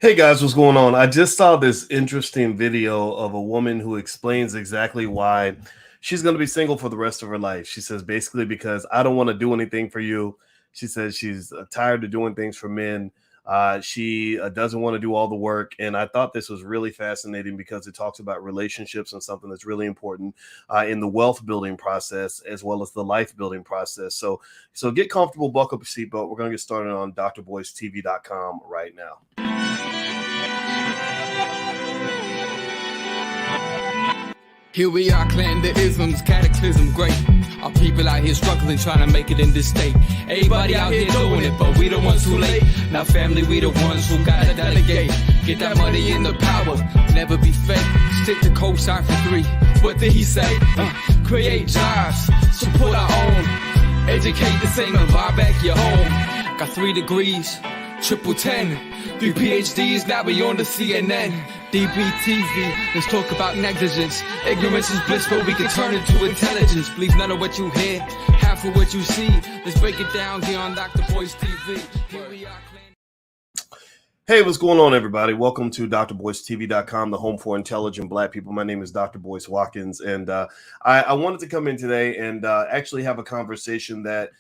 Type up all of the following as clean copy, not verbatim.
Hey guys, what's going on? I just saw this interesting video of a woman who explains exactly why she's going to be single for the rest of her life. She says basically because I don't want to do anything for you. She says she's tired of doing things for men. She doesn't want to do all the work. And I thought this was really fascinating because it talks about relationships and something that's really important in the wealth building process as well as the life building process. So get comfortable, buckle up your seatbelt. We're going to get started on drboystv.com right now. Here we are, clan the isms, cataclysm, great. Our people out here struggling, trying to make it in this state. Everybody out here doing it, but we the ones too late. Now family, we the ones who gotta delegate. Get that money in the power, never be fake. Stick to co-sign for 3. What did he say? Create jobs, support our own. Educate the same and buy back your home. Got 3 degrees, triple 10. 3 PhDs, now we on the CNN. DBTV, let's talk about negligence. Ignorance is bliss, but we can turn it to intelligence. Believe none of what you hear, half of what you see. Let's break it down here on Dr. Boyce TV. Here we are. Hey, what's going on, everybody? Welcome to drboystv.com, the home for intelligent Black people. My name is Dr. Boyce Watkins, and I wanted to come in today and actually have a conversation that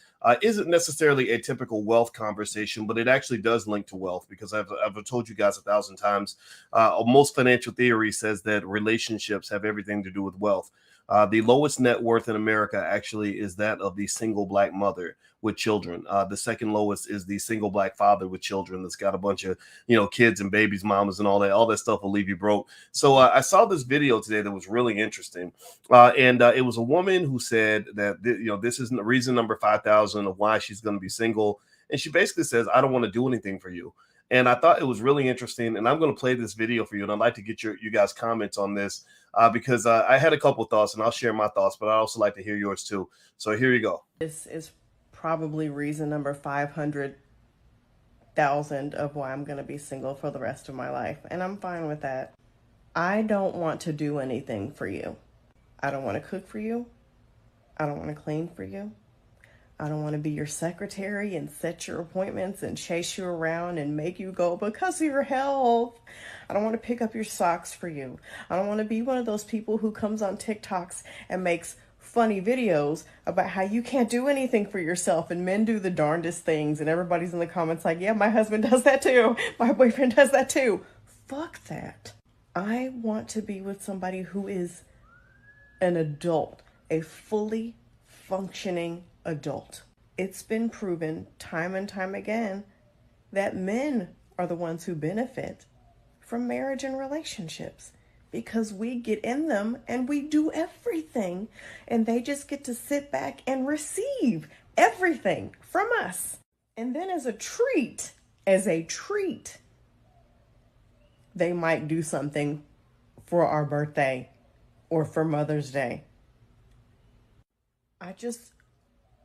isn't necessarily a typical wealth conversation, but it actually does link to wealth because I've told you guys 1,000 times. Most financial theory says that relationships have everything to do with wealth. The lowest net worth in America actually is that of the single Black mother with children. The second lowest is the single Black father with children that's got a bunch of, kids and babies, mamas, and all that. All that stuff will leave you broke. So I saw this video today that was really interesting. And it was a woman who said that, this isn't the reason number 5,000 of why she's going to be single. And she basically says, I don't want to do anything for you. And I thought it was really interesting. And I'm going to play this video for you. And I'd like to get you guys' comments on this because I had a couple thoughts and I'll share my thoughts, but I'd also like to hear yours too. So here you go. This is probably reason number 500,000 of why I'm going to be single for the rest of my life. And I'm fine with that. I don't want to do anything for you. I don't want to cook for you. I don't want to clean for you. I don't want to be your secretary and set your appointments and chase you around and make you go because of your health. I don't want to pick up your socks for you. I don't want to be one of those people who comes on TikToks and makes funny videos about how you can't do anything for yourself and men do the darndest things and everybody's in the comments like, yeah, my husband does that too. My boyfriend does that too. Fuck that. I want to be with somebody who is an adult, a fully functioning adult. It's been proven time and time again that men are the ones who benefit from marriage and relationships because we get in them and we do everything and they just get to sit back and receive everything from us. And then as a treat, they might do something for our birthday or for Mother's Day.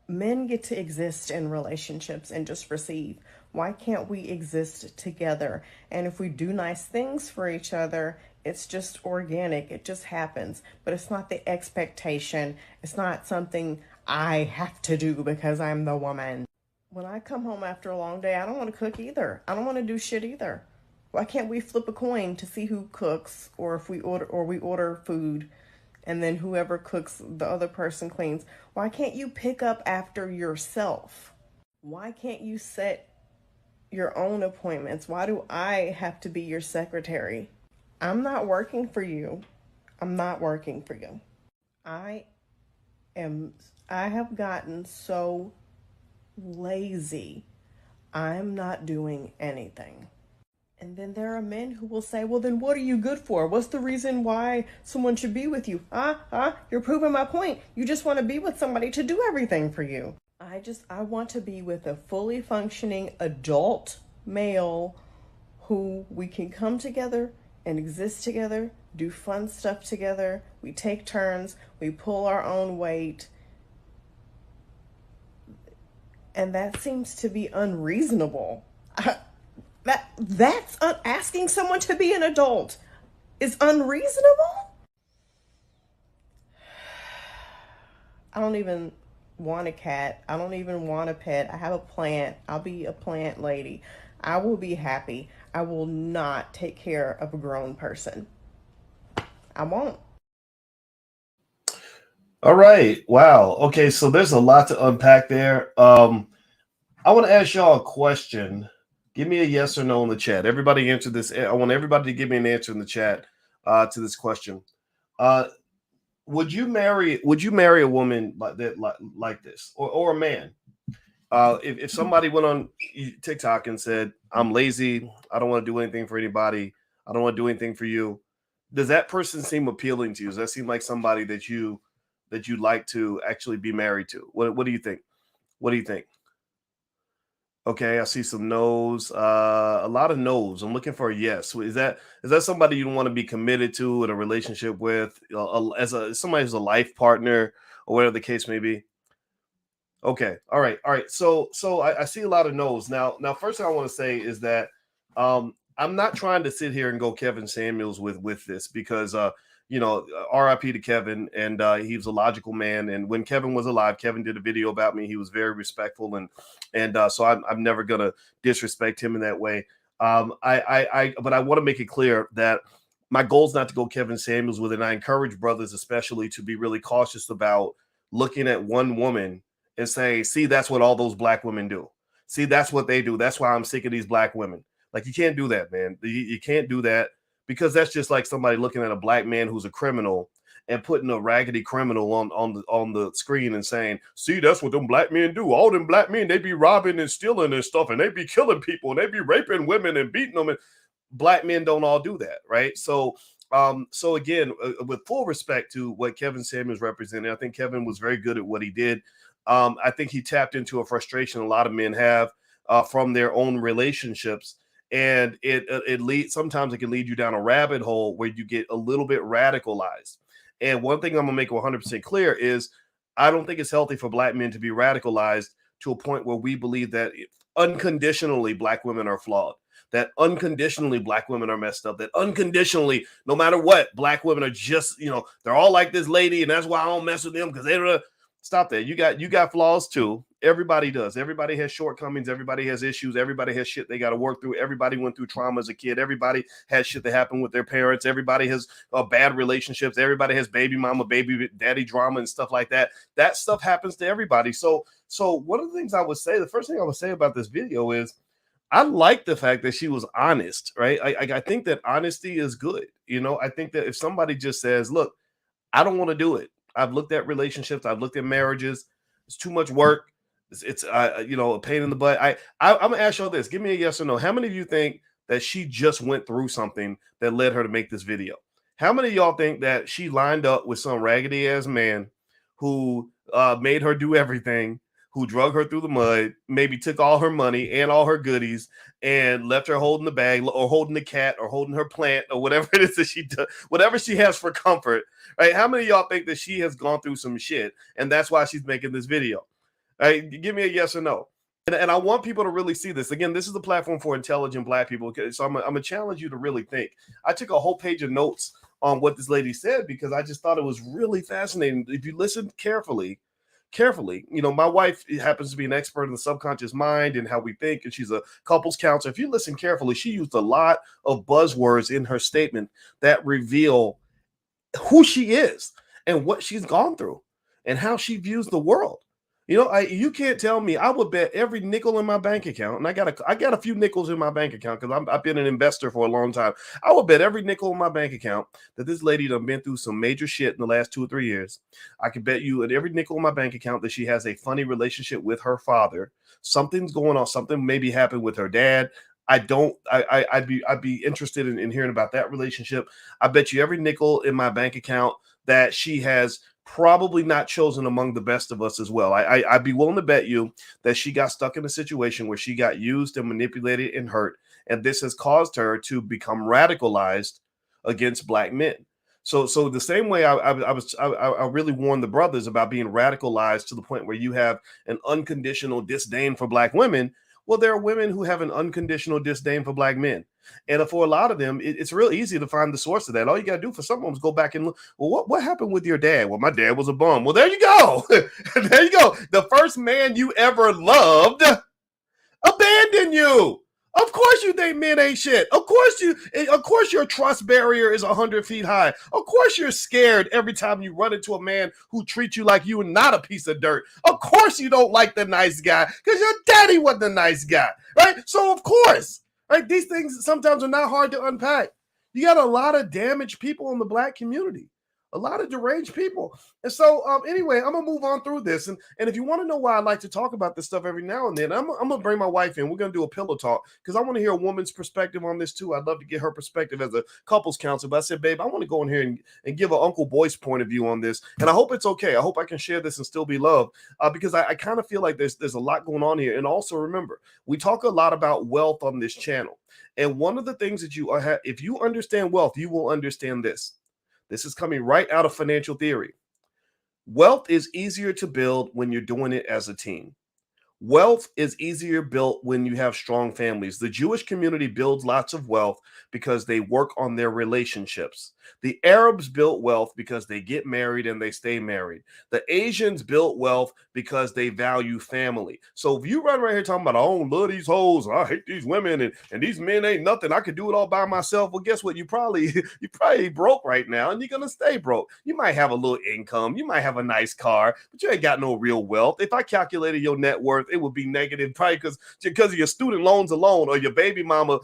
Men get to exist in relationships and just receive. Why can't we exist together? And if we do nice things for each other, it's just organic. It just happens. But it's not the expectation. It's not something I have to do because I'm the woman. When I come home after a long day, I don't want to cook either. I don't want to do shit either. Why can't we flip a coin to see who cooks or if we order food? And then whoever cooks, the other person cleans. Why can't you pick up after yourself? Why can't you set your own appointments? Why do I have to be your secretary? I'm not working for you. I'm not working for you. I have gotten so lazy. I'm not doing anything. And then there are men who will say, well, then what are you good for? What's the reason why someone should be with you? You're proving my point. You just want to be with somebody to do everything for you. I want to be with a fully functioning adult male who we can come together and exist together, do fun stuff together. We take turns. We pull our own weight. And that seems to be unreasonable. That's asking someone to be an adult is unreasonable. I don't even want a cat. I don't even want a pet. I have a plant. I'll be a plant lady. I will be happy. I will not take care of a grown person. I won't. All right. Wow. Okay. So there's a lot to unpack there. I want to ask y'all a question. Give me a yes or no in the chat. Everybody answer this. I want everybody to give me an answer in the chat to this question. Would you marry a woman like that, like this, or a man? If somebody went on TikTok and said, "I'm lazy, I don't want to do anything for anybody, I don't want to do anything for you," does that person seem appealing to you? Does that seem like somebody that you'd like to actually be married to? What do you think? What do you think? Okay, I see some no's. A lot of no's. I'm looking for a yes. Is that somebody you want to be committed to in a relationship with, as somebody who's a life partner or whatever the case may be? Okay, all right. So I see a lot of no's. Now, first thing I want to say is that I'm not trying to sit here and go Kevin Samuels with this because RIP to Kevin, and he was a logical man. And when Kevin was alive, Kevin did a video about me. He was very respectful, and so I'm never gonna disrespect him in that way. But I want to make it clear that my goal is not to go Kevin Samuels with it. And I encourage brothers, especially, to be really cautious about looking at one woman and say, "See, that's what all those black women do. See, that's what they do. That's why I'm sick of these black women." Like, you can't do that, man. You can't do that. Because that's just like somebody looking at a black man who's a criminal and putting a raggedy criminal on the screen and saying, "See, that's what them black men do. All them black men, they be robbing and stealing and stuff, and they be killing people, and they be raping women and beating them." And black men don't all do that, right? So again, with full respect to what Kevin Samuels represented, I think Kevin was very good at what he did. I think he tapped into a frustration a lot of men have from their own relationships. And it leads, sometimes it can lead you down a rabbit hole where you get a little bit radicalized. And one thing I'm gonna make 100% clear is I don't think it's healthy for black men to be radicalized to a point where we believe that unconditionally black women are flawed, that unconditionally black women are messed up, that unconditionally, no matter what, black women are just, they're all like this lady, and that's why I don't mess with them because they're stop that. You got flaws too. Everybody does. Everybody has shortcomings. Everybody has issues. Everybody has shit they got to work through. Everybody went through trauma as a kid. Everybody has shit that happened with their parents. Everybody has bad relationships. Everybody has baby mama, baby daddy drama and stuff like that. That stuff happens to everybody. So one of the things I would say, the first thing I would say about this video is I like the fact that she was honest, right? I think that honesty is good. I think that if somebody just says, "Look, I don't want to do it. I've looked at relationships. I've looked at marriages. It's too much work. It's a pain in the butt." I'm gonna ask y'all this. Give me a yes or no. How many of you think that she just went through something that led her to make this video? How many of y'all think that she lined up with some raggedy ass man who made her do everything, who drug her through the mud, maybe took all her money and all her goodies and left her holding the bag or holding the cat or holding her plant or whatever it is that she does, whatever she has for comfort, right? How many of y'all think that she has gone through some shit and that's why she's making this video? Right? Give me a yes or no. And I want people to really see this. Again, this is a platform for intelligent black people. Okay? So I'm going to challenge you to really think. I took a whole page of notes on what this lady said because I just thought it was really fascinating. If you listen carefully, my wife happens to be an expert in the subconscious mind and how we think, and she's a couples counselor. If you listen carefully, she used a lot of buzzwords in her statement that reveal who she is and what she's gone through and how she views the world. You can't tell me. I would bet every nickel in my bank account, and I got a few nickels in my bank account because I've been an investor for a long time. I would bet every nickel in my bank account that this lady done been through some major shit in the last 2 or 3 years. I could bet you at every nickel in my bank account that she has a funny relationship with her father. Something's going on. Something maybe happened with her dad. I'd be interested in hearing about that relationship. I bet you every nickel in my bank account that she has probably not chosen among the best of us as well. I'd be willing to bet you that she got stuck in a situation where she got used and manipulated and hurt, and this has caused her to become radicalized against black men. So the same way I really warned the brothers about being radicalized to the point where you have an unconditional disdain for black women. Well, there are women who have an unconditional disdain for black men. And for a lot of them, it's real easy to find the source of that. All you got to do for some of them is go back and look. Well, what happened with your dad? Well, my dad was a bum. Well, there you go. There you go. The first man you ever loved abandoned you. Of course you think men ain't shit. Of course your trust barrier is 100 feet high. Of course you're scared every time you run into a man who treats you like you are not a piece of dirt. Of course you don't like the nice guy because your daddy wasn't the nice guy, right? So of course, right? These things sometimes are not hard to unpack. You got a lot of damaged people in the Black community. A lot of deranged people. And so anyway, I'm going to move on through this. And if you want to know why I like to talk about this stuff every now and then, I'm going to bring my wife in. We're going to do a pillow talk because I want to hear a woman's perspective on this too. I'd love to get her perspective as a couples counselor. But I said, babe, I want to go in here and give an Uncle Boyce point of view on this. And I hope it's okay. I hope I can share this and still be loved because I kind of feel like there's a lot going on here. And also remember, we talk a lot about wealth on this channel. And one of the things that if you understand wealth, you will understand this. This is coming right out of financial theory. Wealth is easier to build when you're doing it as a team. Wealth is easier built when you have strong families. The Jewish community builds lots of wealth because they work on their relationships. The Arabs built wealth because they get married and they stay married. The Asians built wealth because they value family. So if you run around here talking about, I don't love these hoes, I hate these women, and these men ain't nothing, I could do it all by myself. Well, guess what? You probably broke right now, and you're gonna stay broke. You might have a little income, you might have a nice car, but you ain't got no real wealth. If I calculated your net worth, it would be negative, probably because of your student loans alone, or your baby mama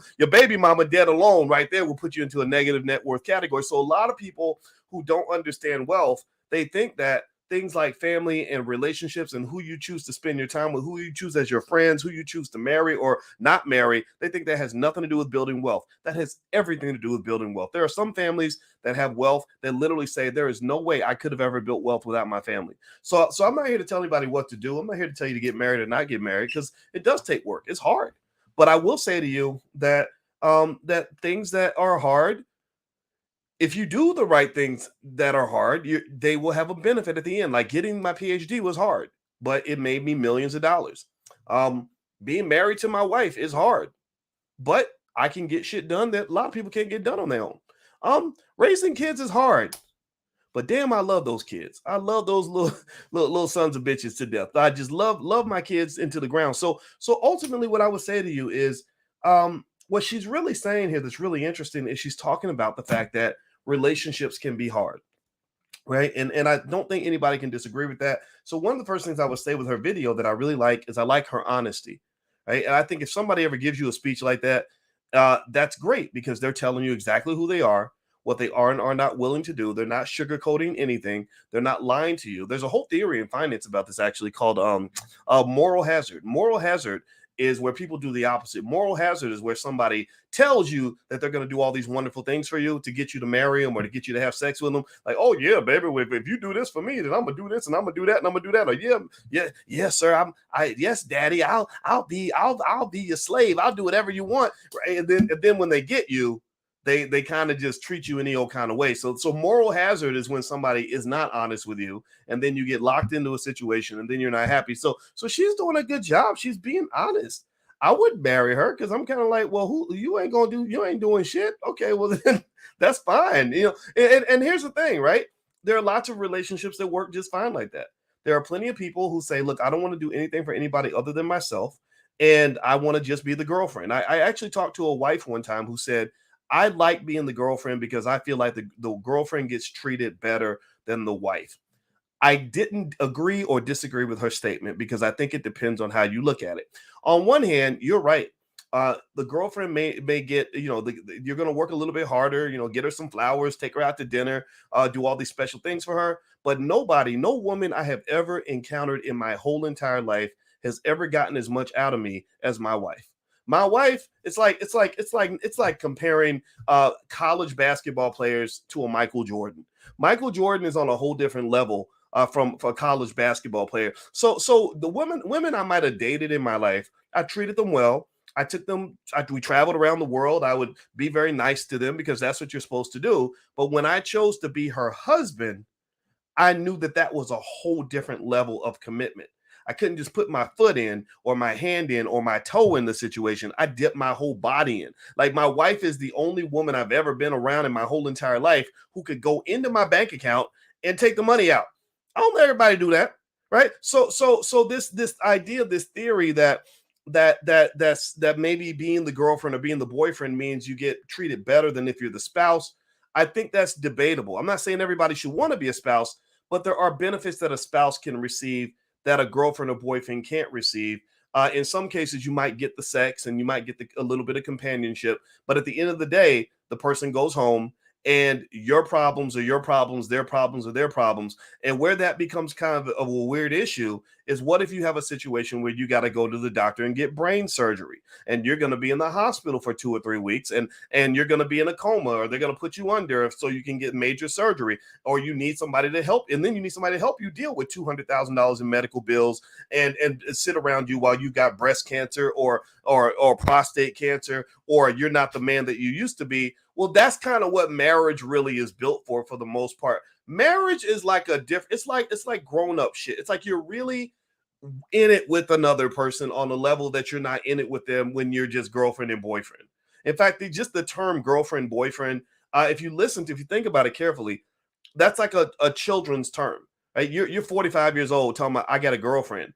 debt alone, right there will put you into a negative net worth category. So a lot of people who don't understand wealth, they think that things like family and relationships and who you choose to spend your time with, who you choose as your friends, who you choose to marry or not marry, they think that has nothing to do with building wealth. That has everything to do with building wealth. There are some families that have wealth that literally say there is no way I could have ever built wealth without my family. So I'm not here to tell anybody what to do. I'm not here to tell you to get married or not get married because it does take work. It's hard. But I will say to you that that things that are hard, if you do the right things that are hard, they will have a benefit at the end. Like getting my PhD was hard, but it made me millions of dollars. Being married to my wife is hard, but I can get shit done that a lot of people can't get done on their own. Raising kids is hard, but damn, I love those kids. I love those little sons of bitches to death. I just love my kids into the ground. So ultimately, what I would say to you is, what she's really saying here that's really interesting is she's talking about the fact that relationships can be hard, right? And I don't think anybody can disagree with that. So one of the first things I would say with her video that I really like is I like her honesty, right? And I think if somebody ever gives you a speech like that, that's great because they're telling you exactly who they are, what they are and are not willing to do. They're not sugarcoating anything. They're not lying to you. There's a whole theory in finance about this actually called moral hazard. Moral hazard is where people do the opposite. Moral hazard is where somebody tells you that they're going to do all these wonderful things for you to get you to marry them or to get you to have sex with them. Like, oh yeah, baby, if you do this for me, then I'm gonna do this and I'm gonna do that and I'm gonna do that. Or yes, sir. Yes, daddy. I'll be your slave. I'll do whatever you want. Right? And then when they get you, they kind of just treat you any old kind of way. So moral hazard is when somebody is not honest with you, and then you get locked into a situation, and then you're not happy. So she's doing a good job. She's being honest. I would marry her because I'm kind of like, well, you ain't doing shit. Okay, well then that's fine. And here's the thing, right? There are lots of relationships that work just fine like that. There are plenty of people who say, look, I don't want to do anything for anybody other than myself, and I want to just be the girlfriend. I actually talked to a wife one time who said, I like being the girlfriend because I feel like the girlfriend gets treated better than the wife. I didn't agree or disagree with her statement because I think it depends on how you look at it. On one hand, you're right. The girlfriend may get, you're going to work a little bit harder, get her some flowers, take her out to dinner, do all these special things for her. But no woman I have ever encountered in my whole entire life has ever gotten as much out of me as my wife. My wife, it's like comparing college basketball players to a Michael Jordan. Michael Jordan is on a whole different level for a college basketball player. So the women I might have dated in my life, I treated them well. I took them. We traveled around the world. I would be very nice to them because that's what you're supposed to do. But when I chose to be her husband, I knew that was a whole different level of commitment. I couldn't just put my foot in or my hand in or my toe in the situation. I dipped my whole body in. Like my wife is the only woman I've ever been around in my whole entire life who could go into my bank account and take the money out. I don't let everybody do that, right? So this idea, this theory that that maybe being the girlfriend or being the boyfriend means you get treated better than if you're the spouse. I think that's debatable. I'm not saying everybody should want to be a spouse, but there are benefits that a spouse can receive that a girlfriend or boyfriend can't receive. In some cases, you might get the sex and you might get a little bit of companionship, but at the end of the day, the person goes home and your problems are your problems, their problems are their problems. And where that becomes kind of a weird issue is, what if you have a situation where you got to go to the doctor and get brain surgery, and you're going to be in the hospital for 2 or 3 weeks, and you're going to be in a coma, or they're going to put you under so you can get major surgery, or you need somebody to help, and then you need somebody to help you deal with $200,000 in medical bills and sit around you while you got breast cancer or prostate cancer, or you're not the man that you used to be. Well, that's kind of what marriage really is built for the most part. Marriage is like it's like grown up shit. It's like you're really in it with another person on a level that you're not in it with them when you're just girlfriend and boyfriend. In fact, just the term girlfriend, boyfriend, if you think about it carefully, that's like a children's term, right? You're 45 years old talking about, I got a girlfriend.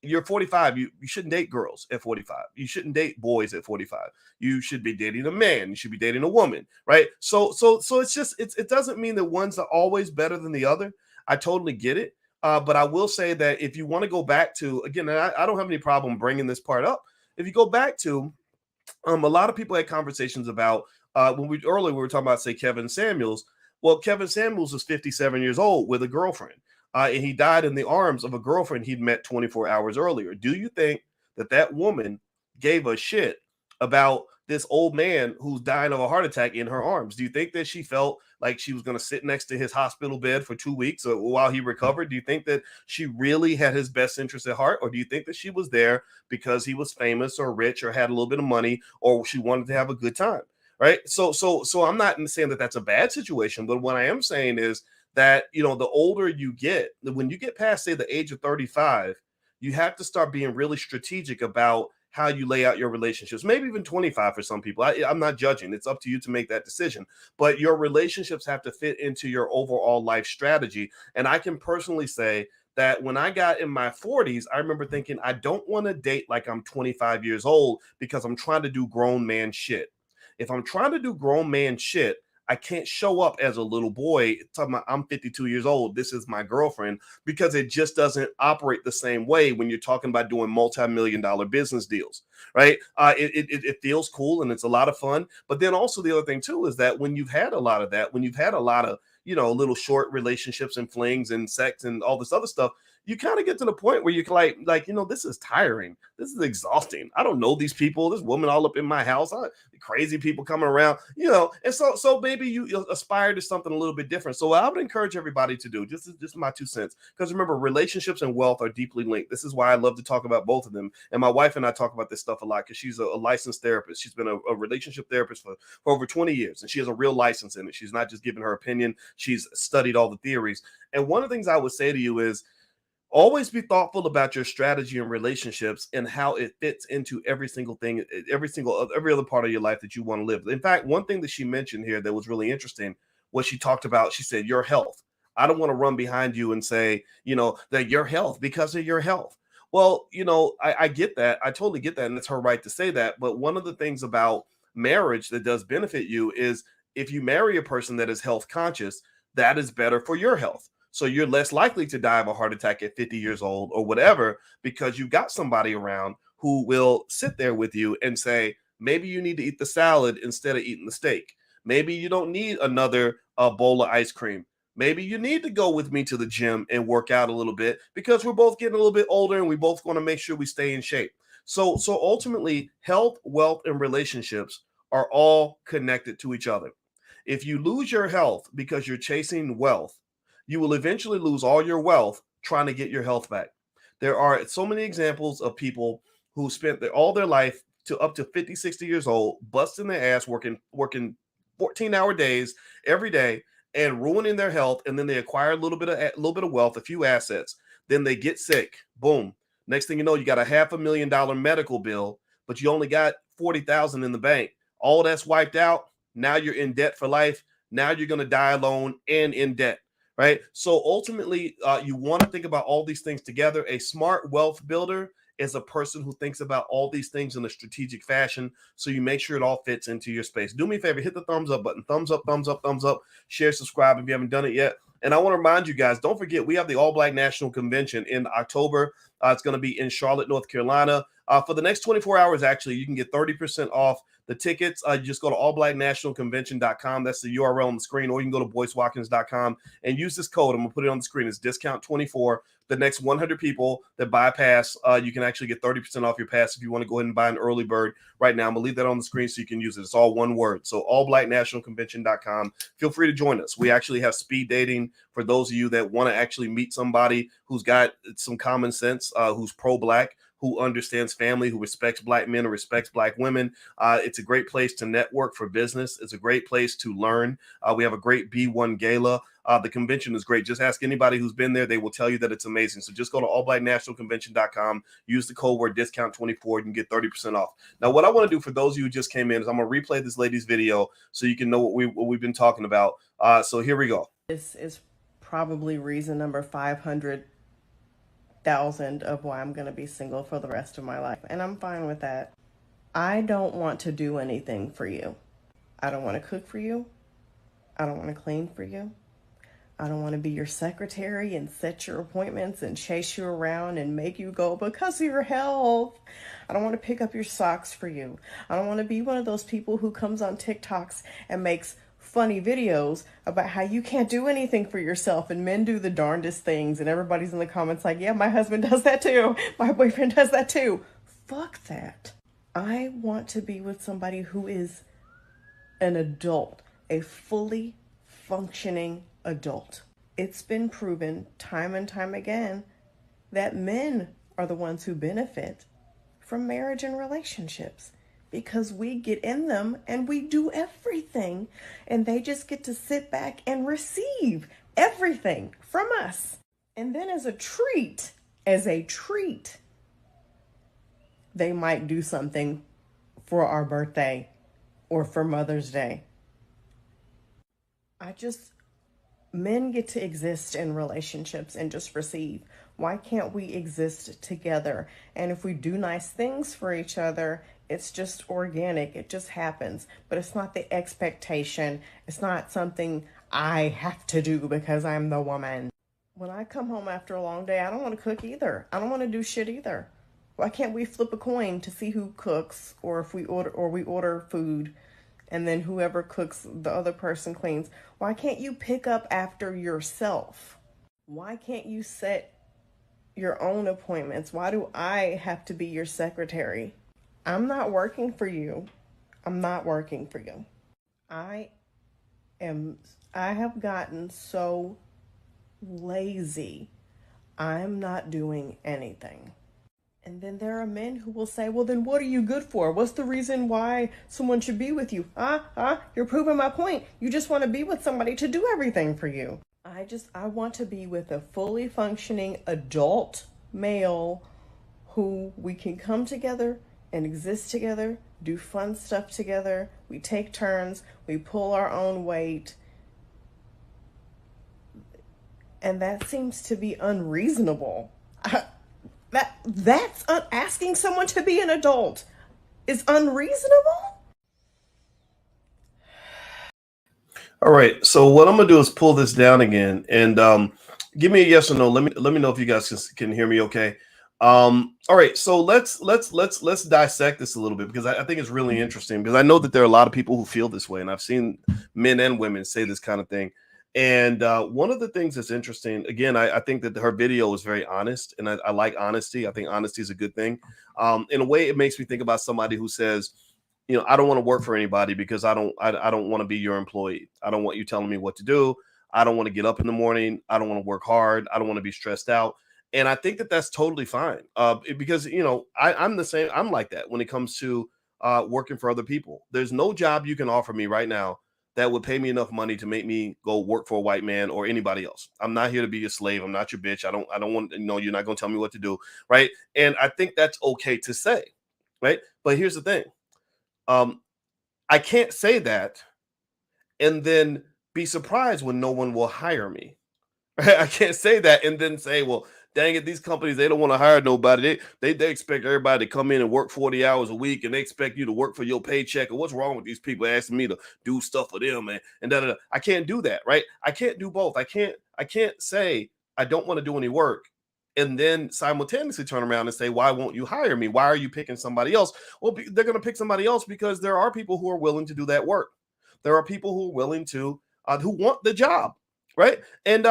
You're 45. You shouldn't date girls at 45. You shouldn't date boys at 45. You should be dating a man. You should be dating a woman, right? So it's just, it doesn't mean that one's always better than the other. I totally get it. But I will say that if you want to go back to, again, and I don't have any problem bringing this part up. If you go back to, a lot of people had conversations about, when we were talking about, say, Kevin Samuels. Well, Kevin Samuels is 57 years old with a girlfriend. And he died in the arms of a girlfriend he'd met 24 hours earlier. Do you think that woman gave a shit about this old man who's dying of a heart attack in her arms? Do you think that she felt like she was going to sit next to his hospital bed for 2 weeks while he recovered? Do you think that she really had his best interest at heart? Or do you think that she was there because he was famous or rich or had a little bit of money, or she wanted to have a good time? Right. So I'm not saying that that's a bad situation, but what I am saying is that, the older you get, when you get past, say, the age of 35, you have to start being really strategic about how you lay out your relationships. Maybe even 25 for some people. I'm not judging. It's up to you to make that decision. But your relationships have to fit into your overall life strategy. And I can personally say that when I got in my 40s, I remember thinking, I don't want to date like I'm 25 years old because I'm trying to do grown man shit. If I'm trying to do grown man shit, I can't show up as a little boy talking about, I'm 52 years old, this is my girlfriend, because it just doesn't operate the same way when you're talking about doing multi-million-dollar business deals, right? It feels cool and it's a lot of fun. But then also the other thing too is that when you've had a lot of that, when you've had a lot of, little short relationships and flings and sex and all this other stuff, you kind of get to the point where you're like, this is tiring. This is exhausting. I don't know these people. This woman all up in my house. Crazy people coming around, and so maybe you aspire to something a little bit different. So I would encourage everybody to do, just my 2 cents. Because remember, relationships and wealth are deeply linked. This is why I love to talk about both of them. And my wife and I talk about this stuff a lot because she's a licensed therapist. She's been a relationship therapist for over 20 years. And she has a real license in it. She's not just giving her opinion. She's studied all the theories. And one of the things I would say to you is, always be thoughtful about your strategy and relationships and how it fits into every single thing, every other part of your life that you want to live. In fact, one thing that she mentioned here that was really interesting was she talked about, she said, your health. I don't want to run behind you and say, that your health because of your health. Well, I get that. I totally get that. And it's her right to say that. But one of the things about marriage that does benefit you is if you marry a person that is health conscious, that is better for your health. So you're less likely to die of a heart attack at 50 years old or whatever, because you've got somebody around who will sit there with you and say, maybe you need to eat the salad instead of eating the steak. Maybe you don't need another bowl of ice cream. Maybe you need to go with me to the gym and work out a little bit because we're both getting a little bit older and we both want to make sure we stay in shape. So ultimately, health, wealth, and relationships are all connected to each other. If you lose your health because you're chasing wealth, you will eventually lose all your wealth trying to get your health back. There are so many examples of people who spent all their life to up to 50, 60 years old, busting their ass, working 14-hour days every day and ruining their health. And then they acquire a little bit of wealth, a few assets. Then they get sick. Boom. Next thing you know, you got a $500,000 medical bill, but you only got 40,000 in the bank. All that's wiped out. Now you're in debt for life. Now you're going to die alone and in debt. Right. So ultimately, you want to think about all these things together. A smart wealth builder is a person who thinks about all these things in a strategic fashion. So you make sure it all fits into your space. Do me a favor, hit the thumbs up button. Thumbs up, thumbs up, thumbs up. Share, subscribe if you haven't done it yet. And I want to remind you guys, don't forget, we have the All Black National Convention in October. It's going to be in Charlotte, North Carolina. For the next 24 hours, actually, you can get 30% off the tickets. You just go to allblacknationalconvention.com. That's the URL on the screen. Or you can go to boycewatkins.com and use this code. I'm going to put it on the screen. It's discount 24. The next 100 people that buy a pass, you can actually get 30% off your pass if you want to go ahead and buy an early bird right now. I'm going to leave that on the screen so you can use it. It's all one word. So allblacknationalconvention.com. Feel free to join us. We actually have speed dating for those of you that want to actually meet somebody who's got some common sense, who's pro-black, who understands family, who respects black men or respects black women. It's a great place to network for business. It's a great place to learn. We have a great B1 gala. The convention is great. Just ask anybody who's been there. They will tell you that it's amazing. So just go to allblacknationalconvention.com, use the code word discount 24, and get 30% off. Now, what I want to do for those of you who just came in is I'm going to replay this lady's video so you can know what we've been talking about. So here we go. This is probably reason number 500,000 of why I'm going to be single for the rest of my life. And I'm fine with that. I don't want to do anything for you. I don't want to cook for you. I don't want to clean for you. I don't want to be your secretary and set your appointments and chase you around and make you go because of your health. I don't want to pick up your socks for you. I don't want to be one of those people who comes on TikToks and makes funny videos about how you can't do anything for yourself and men do the darndest things and everybody's in the comments like, yeah, my husband does that too. My boyfriend does that too. Fuck that. I want to be with somebody who is an adult, a fully functioning adult. It's been proven time and time again that men are the ones who benefit from marriage and relationships because we get in them and we do everything and they just get to sit back and receive everything from us. And then as a treat, they might do something for our birthday or for Mother's Day. Men get to exist in relationships and just receive. Why can't we exist together? And if we do nice things for each other, it's just organic. It just happens. But it's not the expectation. It's not something I have to do because I'm the woman. When I come home after a long day, I don't want to cook either. I don't want to do shit either. Why can't we flip a coin to see who cooks or if we order food? And then whoever cooks, the other person cleans. Why can't you pick up after yourself? Why can't you set your own appointments? Why do I have to be your secretary? I'm not working for you. I'm not working for you. I have gotten so lazy. I'm not doing anything. And then there are men who will say, well, then what are you good for? What's the reason why someone should be with you? You're proving my point. You just want to be with somebody to do everything for you. I want to be with a fully functioning adult male who we can come together and exist together, do fun stuff together. We take turns. We pull our own weight. And that seems to be unreasonable. That's asking someone to be an adult is unreasonable. All right. So what I'm gonna do is pull this down again and give me a yes or no. Let me know if you guys can hear me. Okay. All right. So let's dissect this a little bit because I think it's really interesting because I know that there are a lot of people who feel this way, and I've seen men and women say this kind of thing. And one of the things that's interesting, again, I think that her video is very honest, and I like honesty. I think honesty is a good thing. In a way, it makes me think about somebody who says, you know, I don't want to work for anybody because I don't want to be your employee. I don't want you telling me what to do. I don't want to get up in the morning. I don't want to work hard. I don't want to be stressed out. And I think that that's totally fine because, you know, I'm the same. I'm like that when it comes to working for other people. There's no job you can offer me right now that would pay me enough money to make me go work for a white man or anybody else. I'm not here to be your slave. I'm not your bitch. I don't want, you know, you're not going to tell me what to do. Right. And I think that's okay to say. Right. But here's the thing. I can't say that and then be surprised when no one will hire me. Right? I can't say that and then say, well, dang it, these companies, they don't want to hire nobody. They expect everybody to come in and work 40 hours a week, and they expect you to work for your paycheck. And what's wrong with these people asking me to do stuff for them? And da, da, da. I can't do that, right? I can't do both. I can't say I don't want to do any work and then simultaneously turn around and say, why won't you hire me? Why are you picking somebody else? Well, they're going to pick somebody else because there are people who are willing to do that work. There are people who are willing to, who want the job, right? And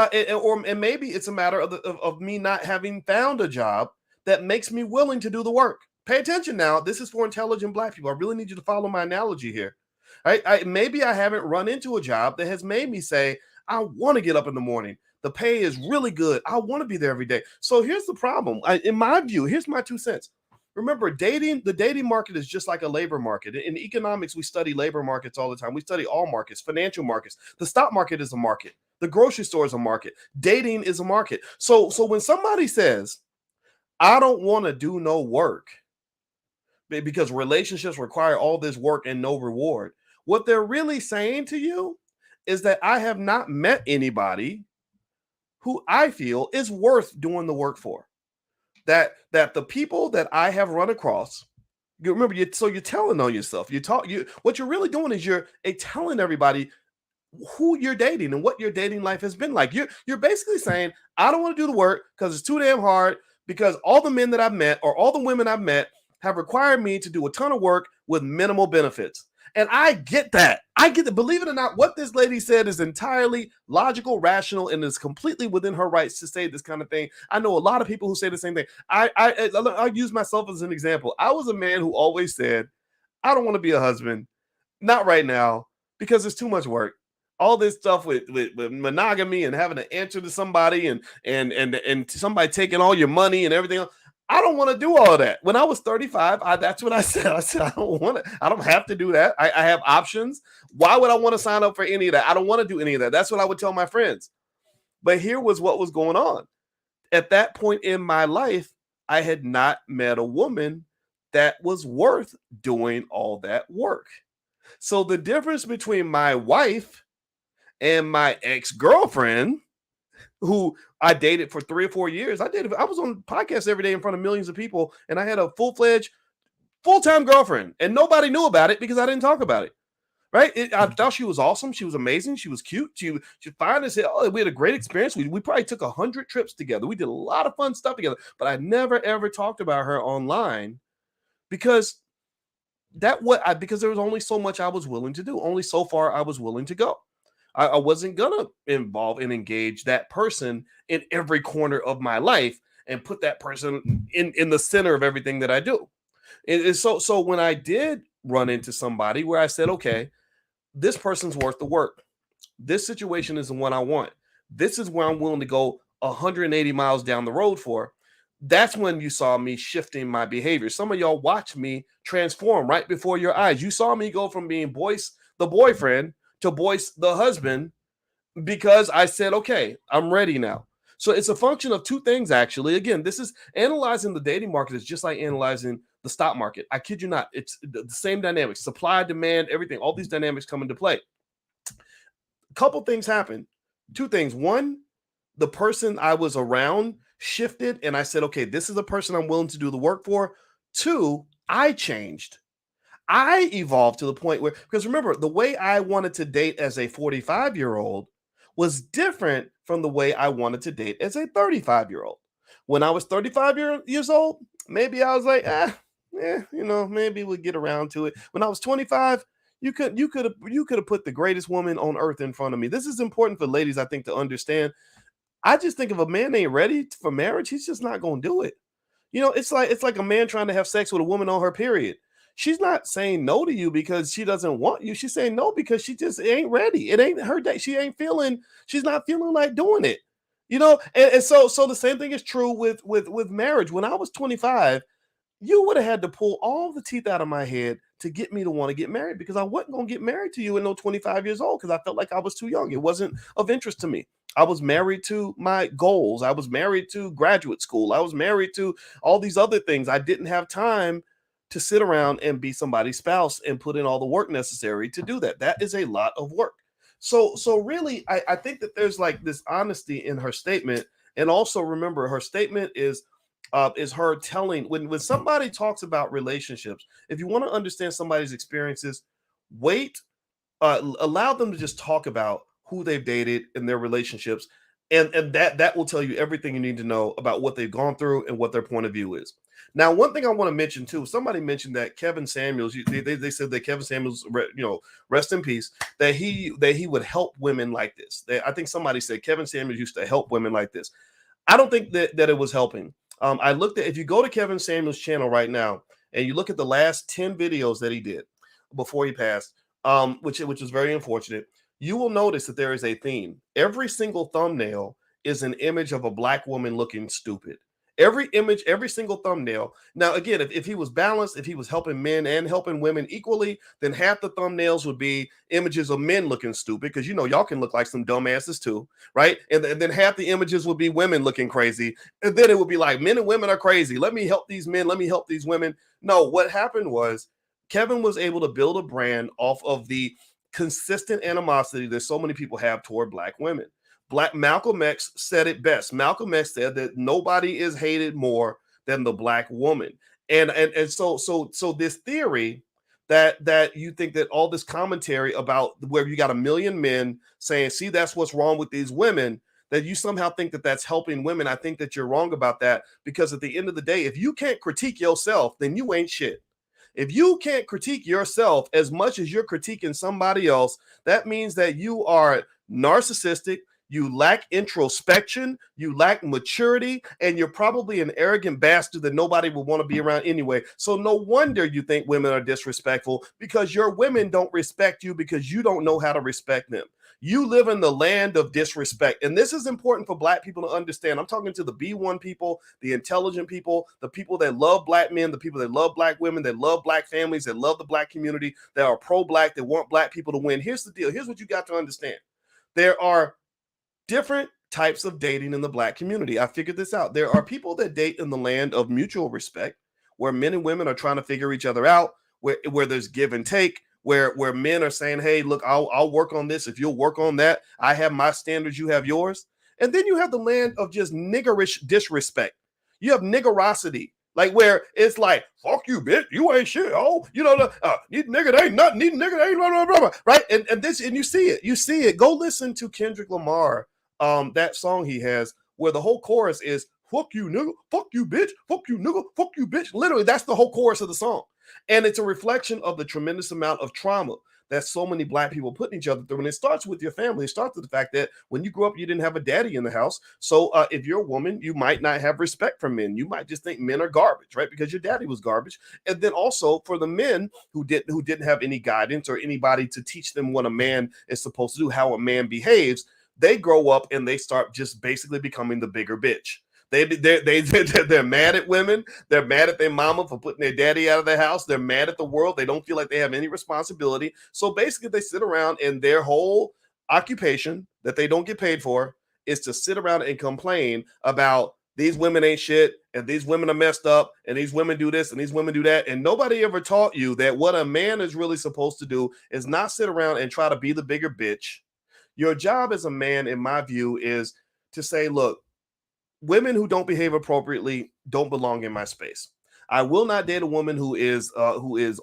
maybe it's a matter of me not having found a job that makes me willing to do the work. Pay attention now. This is for intelligent Black people. I really need you to follow my analogy here. Maybe I haven't run into a job that has made me say, I want to get up in the morning. The pay is really good. I want to be there every day. So here's the problem. In my view, here's my 2 cents. Remember, the dating market is just like a labor market. In economics, we study labor markets all the time. We study all markets, financial markets. The stock market is a market. The grocery store is a market. Dating is a market. So when somebody says, I don't want to do no work because relationships require all this work and no reward, what they're really saying to you is that I have not met anybody who I feel is worth doing the work for. That the people that I have run across, you remember, you're telling on yourself. What you're really doing is you're telling everybody who you're dating and what your dating life has been like. You're basically saying, I don't want to do the work because it's too damn hard, because all the men that I've met or all the women I've met have required me to do a ton of work with minimal benefits. And I get that. Believe it or not, what this lady said is entirely logical, rational, and is completely within her rights to say this kind of thing. I know a lot of people who say the same thing. I'll use myself as an example. I was a man who always said, I don't want to be a husband. Not right now, because it's too much work. All this stuff with monogamy and having to answer to somebody and somebody taking all your money and everything else. I don't want to do all of that. When I was 35, that's what I said. I said, I don't want to. I don't have to do that. I have options. Why would I want to sign up for any of that? I don't want to do any of that. That's what I would tell my friends. But here was what was going on. At that point in my life, I had not met a woman that was worth doing all that work. So the difference between my wife and my ex-girlfriend, who I dated for 3 or 4 years. I was on podcasts every day in front of millions of people, and I had a full-fledged, full-time girlfriend, and nobody knew about it because I didn't talk about it. Right? I thought she was awesome. She was amazing. She was cute. She fine as hell. Oh, we had a great experience. We probably took 100 trips together. We did a lot of fun stuff together, but I never ever talked about her online because because there was only so much I was willing to do. Only so far I was willing to go. I wasn't gonna involve and engage that person in every corner of my life and put that person in the center of everything that I do. And so when I did run into somebody where I said, okay, this person's worth the work. This situation is the one I want. This is where I'm willing to go 180 miles down the road for. That's when you saw me shifting my behavior. Some of y'all watched me transform right before your eyes. You saw me go from being Boyce, the boyfriend, to Boyce, the husband, because I said, okay, I'm ready now. So it's a function of 2 things, actually. Again, this is analyzing the dating market is just like analyzing the stock market. I kid you not. It's the same dynamics, supply, demand, everything. All these dynamics come into play. A couple things happen. 2 things. One, the person I was around shifted, and I said, okay, this is a person I'm willing to do the work for. 2, I changed. I evolved to the point where, because remember, the way I wanted to date as a 45-year-old was different from the way I wanted to date as a 35-year-old. When I was 35 years old, maybe I was like, maybe we'll get around to it. When I was 25, you could have put the greatest woman on earth in front of me. This is important for ladies, I think, to understand. I just think if a man ain't ready for marriage, he's just not going to do it. It's like a man trying to have sex with a woman on her period. She's not saying no to you because she doesn't want you. She's saying no because she just ain't ready. It ain't her day. She's not feeling like doing it. And so the same thing is true with marriage. When I was 25, you would have had to pull all the teeth out of my head to get me to want to get married, because I wasn't going to get married to you at no 25 years old because I felt like I was too young. It wasn't of interest to me. I was married to my goals. I was married to graduate school. I was married to all these other things. I didn't have time to sit around and be somebody's spouse and put in all the work necessary to do that. That is a lot of work. So really, I think that there's like this honesty in her statement. And also remember, her statement is her telling when somebody talks about relationships. If you want to understand somebody's experiences, wait, allow them to just talk about who they've dated in their relationships, and that will tell you everything you need to know about what they've gone through and what their point of view is. Now, one thing I want to mention too, somebody mentioned that Kevin Samuels, they said that Kevin Samuels, rest in peace, that he would help women like this. I think somebody said Kevin Samuels used to help women like this. I don't think that it was helping. I looked at, if you go to Kevin Samuels' channel right now and you look at the last 10 videos that he did before he passed, which is very unfortunate, you will notice that there is a theme. Every single thumbnail is an image of a black woman looking stupid. Every image, every single thumbnail. Now, again, if he was balanced, if he was helping men and helping women equally, then half the thumbnails would be images of men looking stupid, because y'all can look like some dumbasses too, right? And then half the images would be women looking crazy, and then it would be like men and women are crazy. Let me help these men. Let me help these women. No, what happened was Kevin was able to build a brand off of the consistent animosity that so many people have toward black women. Malcolm X said it best. Malcolm X said that nobody is hated more than the black woman. And so this theory that you think that all this commentary about where you got a million men saying, see, that's what's wrong with these women, that you somehow think that that's helping women. I think that you're wrong about that, because at the end of the day, if you can't critique yourself, then you ain't shit. If you can't critique yourself as much as you're critiquing somebody else, that means that you are narcissistic, you lack introspection, you lack maturity, and you're probably an arrogant bastard that nobody would want to be around anyway. So no wonder you think women are disrespectful, because your women don't respect you because you don't know how to respect them. You live in the land of disrespect. And this is important for black people to understand. I'm talking to the B1 people, the intelligent people, the people that love black men, the people that love black women, that love black families, that love the black community, that are pro-black, that want black people to win. Here's the deal. Here's what you got to understand. There are different types of dating in the black community. I figured this out. There are people that date in the land of mutual respect, where men and women are trying to figure each other out, where there's give and take, where men are saying, hey, look, I'll work on this if you'll work on that. I have my standards, you have yours. And then you have the land of just niggerish disrespect. You have niggerosity, like where it's like, fuck you, bitch, you ain't shit. Oh, need nigga, they ain't nothing. Need nigga, they ain't blah, blah, blah, right? And you see it. Go listen to Kendrick Lamar, that song he has, where the whole chorus is fuck you, nigga, fuck you, bitch, fuck you, nigga, fuck you, bitch. Literally, that's the whole chorus of the song. And it's a reflection of the tremendous amount of trauma that so many black people put each other through. And it starts with your family. It starts with the fact that when you grew up, you didn't have a daddy in the house. So if you're a woman, you might not have respect for men. You might just think men are garbage, right? Because your daddy was garbage. And then also for the men who didn't have any guidance or anybody to teach them what a man is supposed to do, how a man behaves, they grow up and they start just basically becoming the bigger bitch. They're mad at women. They're mad at their mama for putting their daddy out of their house. They're mad at the world. They don't feel like they have any responsibility. So basically, they sit around, and their whole occupation that they don't get paid for is to sit around and complain about these women ain't shit, and these women are messed up, and these women do this, and these women do that. And nobody ever taught you that what a man is really supposed to do is not sit around and try to be the bigger bitch. Your job as a man, in my view, is to say, look, women who don't behave appropriately don't belong in my space. I will not date a woman who is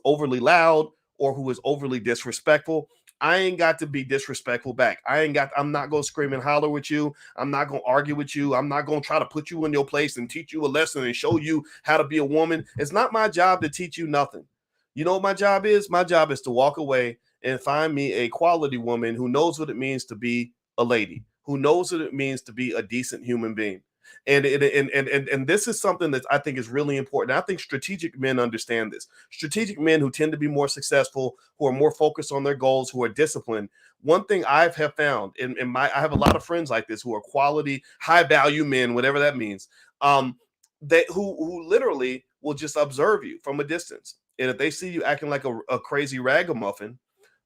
overly loud or who is overly disrespectful. I ain't got to be disrespectful back. I'm not going to scream and holler with you. I'm not going to argue with you. I'm not going to try to put you in your place and teach you a lesson and show you how to be a woman. It's not my job to teach you nothing. You know what my job is? My job is to walk away and find me a quality woman who knows what it means to be a lady, who knows what it means to be a decent human being. And this is something that I think is really important. I think strategic men understand this. Strategic men who tend to be more successful, who are more focused on their goals, who are disciplined. One thing I have found I have a lot of friends like this who are quality, high value men, whatever that means, who literally will just observe you from a distance. And if they see you acting like a crazy ragamuffin,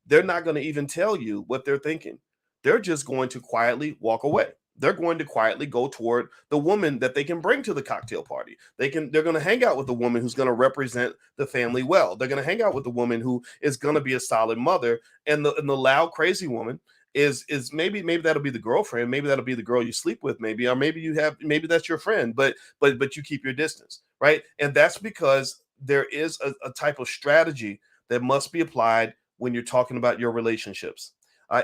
they're not going to even tell you what they're thinking. They're just going to quietly walk away. They're going to quietly go toward the woman that they can bring to the cocktail party. They're going to hang out with the woman who's going to represent the family well. They're going to hang out with the woman who is going to be a solid mother, and the loud, crazy woman is maybe that'll be the girlfriend, maybe that'll be the girl you sleep with, maybe, or maybe that's your friend, but you keep your distance, right? And that's because there is a type of strategy that must be applied when you're talking about your relationships.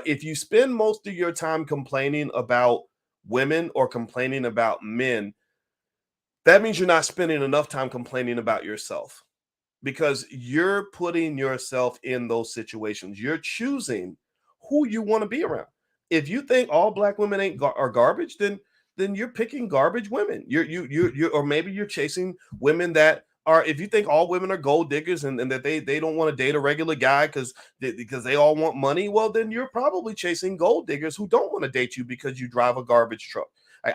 If you spend most of your time complaining about women or complaining about men, that means you're not spending enough time complaining about yourself, because you're putting yourself in those situations. You're choosing who you want to be around. If you think all black women are garbage, then you're picking garbage women. You or maybe you're chasing women that are. If you think all women are gold diggers and that they don't want to date a regular guy because they all want money, well, then you're probably chasing gold diggers who don't want to date you because you drive a garbage truck.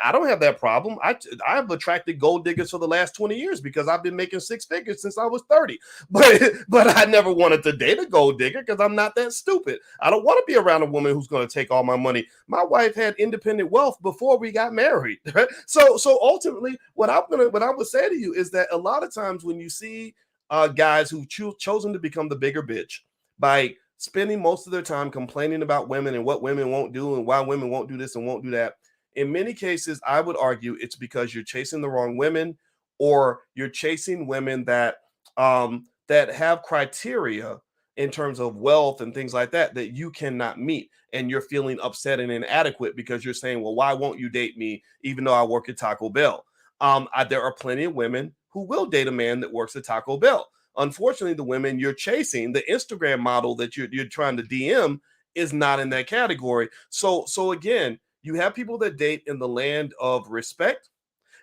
I don't have that problem. I've attracted gold diggers for the last 20 years because I've been making six figures since I was 30. But I never wanted to date a gold digger because I'm not that stupid. I don't want to be around a woman who's going to take all my money. My wife had independent wealth before we got married. Right? So ultimately, what I would say to you is that a lot of times when you see guys who've chosen to become the bigger bitch by spending most of their time complaining about women and what women won't do and why women won't do this and won't do that, in many cases, I would argue it's because you're chasing the wrong women, or you're chasing women that have criteria in terms of wealth and things like that you cannot meet, and you're feeling upset and inadequate because you're saying, "Well, why won't you date me even though I work at Taco Bell?" There are plenty of women who will date a man that works at Taco Bell. Unfortunately, the women you're chasing, the Instagram model that you're trying to DM, is not in that category. So again, you have people that date in the land of respect,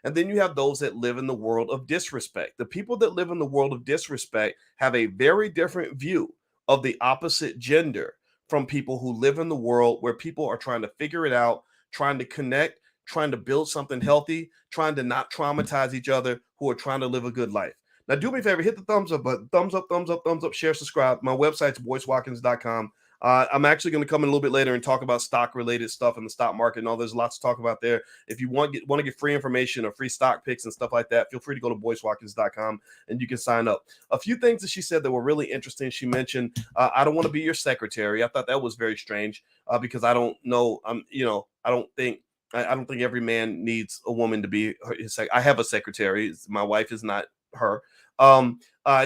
and then you have those that live in the world of disrespect. The people that live in the world of disrespect have a very different view of the opposite gender from people who live in the world where people are trying to figure it out, trying to connect, trying to build something healthy, trying to not traumatize each other, who are trying to live a good life. Now, do me a favor, hit the thumbs up button, thumbs up, share, subscribe. My website's boycewatkins.com. I'm actually going to come in a little bit later and talk about stock related stuff in the stock market and all. There's lots to talk about there. If you want to get free information or free stock picks and stuff like that, feel free to go to boycewatkins.com and you can sign up. A few things that she said that were really interesting. She mentioned, I don't want to be your secretary. I thought that was very strange because I don't know. I don't think every man needs a woman to be his I have a secretary. My wife is not her.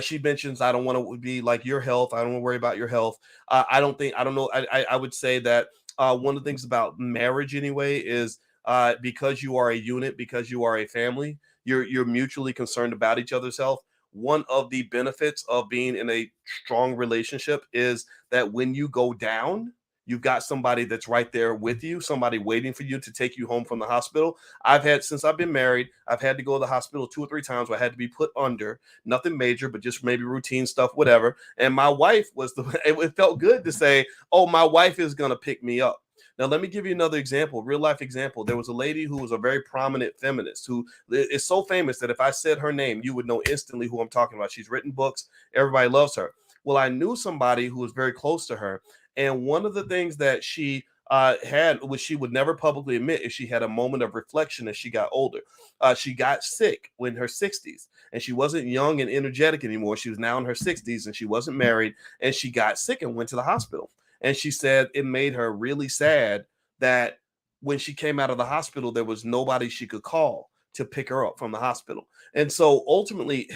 She mentions, I don't want to be like your health. I don't want to worry about your health. I would say that one of the things about marriage anyway is because you are a unit, because you are a family, you're mutually concerned about each other's health. One of the benefits of being in a strong relationship is that when you go down, you've got somebody that's right there with you, somebody waiting for you to take you home from the hospital. Since I've been married, I've had to go to the hospital 2 or 3 times where I had to be put under, nothing major, but just maybe routine stuff, whatever. And my wife it felt good to say, oh, my wife is going to pick me up. Now, let me give you another example, real life example. There was a lady who was a very prominent feminist who is so famous that if I said her name, you would know instantly who I'm talking about. She's written books. Everybody loves her. Well, I knew somebody who was very close to her. And one of the things that she had, which she would never publicly admit, is she had a moment of reflection as she got older. She got sick in her 60s, and she wasn't young and energetic anymore. She was now in her 60s, and she wasn't married, and she got sick and went to the hospital. And she said it made her really sad that when she came out of the hospital, there was nobody she could call to pick her up from the hospital. And so ultimately,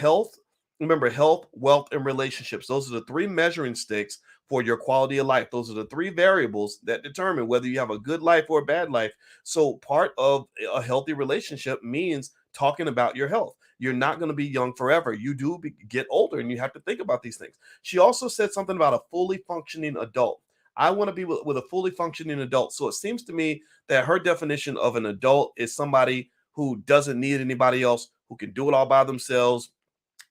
remember, health, wealth, and relationships. Those are the 3 measuring sticks for your quality of life. Those are the 3 variables that determine whether you have a good life or a bad life. So part of a healthy relationship means talking about your health. You're not going to be young forever. You do get older, and you have to think about these things. She also said something about a fully functioning adult. I want to be with a fully functioning adult. So it seems to me that her definition of an adult is somebody who doesn't need anybody else, who can do it all by themselves,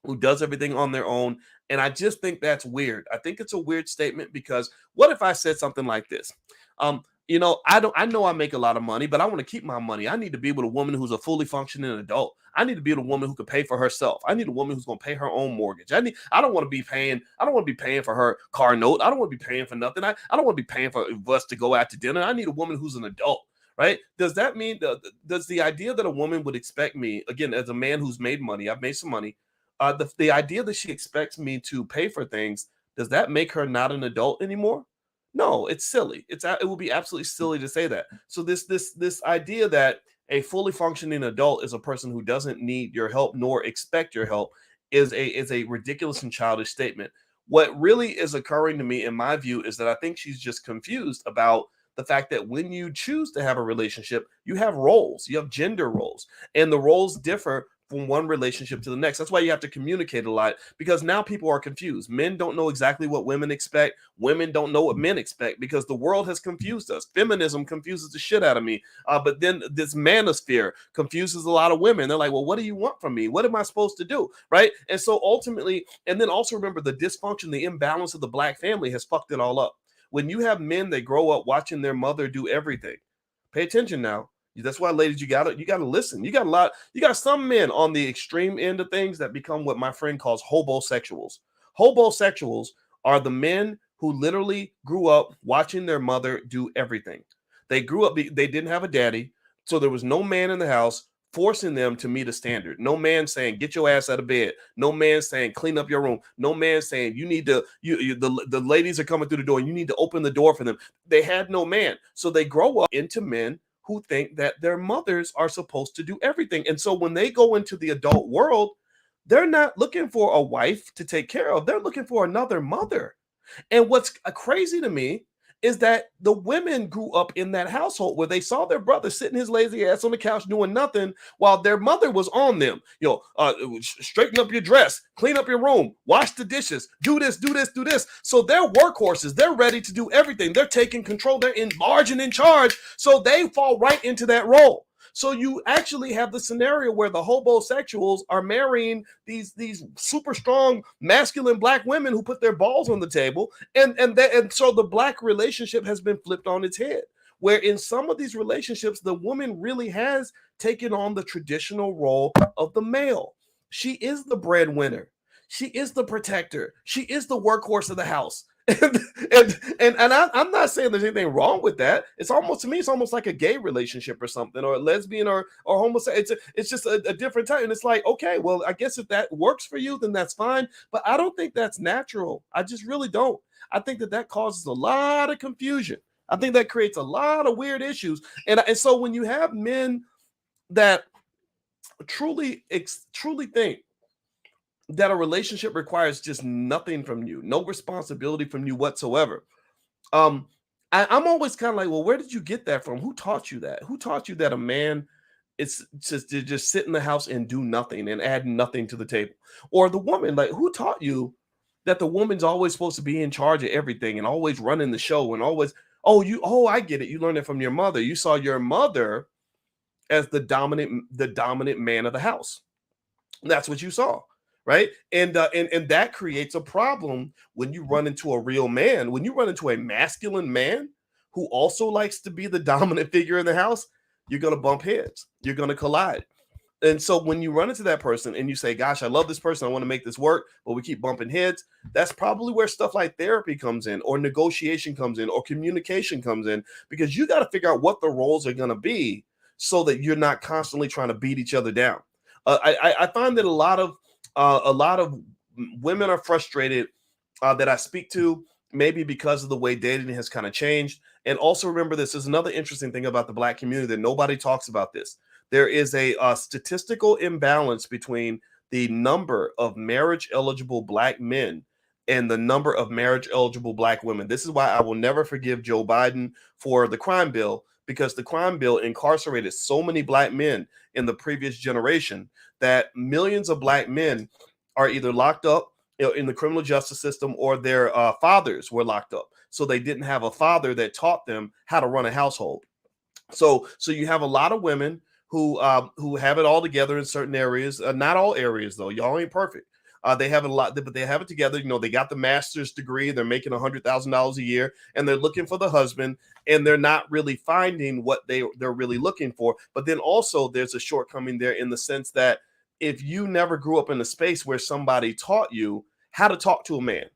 who does everything on their own. And I just think that's weird. I think it's a weird statement, because what if I said something like this? I know I make a lot of money, but I want to keep my money. I need to be with a woman who's a fully functioning adult. I need to be with a woman who can pay for herself. I need a woman who's going to pay her own mortgage. I don't want to be paying for her car note. I don't want to be paying for nothing. I don't want to be paying for us to go out to dinner. I need a woman who's an adult. Right? Does that mean, does the idea that a woman would expect me, again, as a man who's made money, I've made some money, the idea that she expects me to pay for things, does that make her not an adult anymore? No, it's silly. It would be absolutely silly to say that. So this idea that a fully functioning adult is a person who doesn't need your help nor expect your help is a ridiculous and childish statement. What really is occurring to me, in my view, is that I think she's just confused about the fact that when you choose to have a relationship, you have roles, you have gender roles, and the roles differ from one relationship to the next. That's why you have to communicate a lot, because now people are confused. Men don't know exactly what women expect. Women don't know what men expect because the world has confused us. Feminism confuses the shit out of me. But then this manosphere confuses a lot of women. They're like, well, what do you want from me? What am I supposed to do? Right. And so ultimately, and then also remember the dysfunction, the imbalance of the black family has fucked it all up. When you have men that grow up watching their mother do everything, pay attention now. That's why, ladies, you gotta listen. You got some men on the extreme end of things that become what my friend calls hobosexuals. Hobosexuals are the men who literally grew up watching their mother do everything. They grew up, they didn't have a daddy, so there was no man in the house forcing them to meet a standard. No man saying, get your ass out of bed. No man saying, clean up your room. No man saying, you need to, the ladies are coming through the door and you need to open the door for them. They had no man. So they grow up into men who think that their mothers are supposed to do everything. And so when they go into the adult world, they're not looking for a wife to take care of. They're looking for another mother. And what's crazy to me is that the women grew up in that household where they saw their brother sitting his lazy ass on the couch doing nothing while their mother was on them. Straighten up your dress, clean up your room, wash the dishes, do this, do this, do this. So they're workhorses. They're ready to do everything. They're taking control. They're in large and in charge. So they fall right into that role. So you actually have the scenario where the hobosexuals are marrying these super strong masculine black women who put their balls on the table, and so the black relationship has been flipped on its head. Where in some of these relationships, the woman really has taken on the traditional role of the male. She is the breadwinner. She is the protector. She is the workhorse of the house. I'm not saying there's anything wrong with that. It's almost, to me, it's almost like a gay relationship or something, or a lesbian or homosexual. It's just a different type. And it's like, okay, well, I guess if that works for you, then that's fine. But I don't think that's natural. I just really don't. I think that causes a lot of confusion. I think that creates a lot of weird issues. And so when you have men that truly think that a relationship requires just nothing from you, no responsibility from you whatsoever. I'm always kind of like, well, where did you get that from? Who taught you that? Who taught you that a man is just to just sit in the house and do nothing and add nothing to the table? Or the woman, like, who taught you that the woman's always supposed to be in charge of everything and always running the show and always, I get it. You learned it from your mother. You saw your mother as the dominant man of the house. That's what you saw. Right. And that creates a problem when you run into a real man, when you run into a masculine man who also likes to be the dominant figure in the house. You're going to bump heads. You're going to collide. And so when you run into that person and you say, gosh, I love this person, I want to make this work, but we keep bumping heads, that's probably where stuff like therapy comes in, or negotiation comes in, or communication comes in, because you got to figure out what the roles are going to be so that you're not constantly trying to beat each other down. I find that a lot of women are frustrated that I speak to, maybe because of the way dating has kind of changed. And also remember, this is another interesting thing about the black community that nobody talks about this. There is a statistical imbalance between the number of marriage eligible black men and the number of marriage eligible black women. This is why I will never forgive Joe Biden for the crime bill, because the crime bill incarcerated so many black men in the previous generation that millions of black men are either locked up in the criminal justice system, or their fathers were locked up. So they didn't have a father that taught them how to run a household. So you have a lot of women who have it all together in certain areas, not all areas though. Y'all ain't perfect. They have a lot, but they have it together. You know, they got the master's degree. They're making $100,000 a year, and they're looking for the husband, and they're not really finding what they're really looking for. But then also there's a shortcoming there in the sense that if you never grew up in a space where somebody taught you how to talk to a man,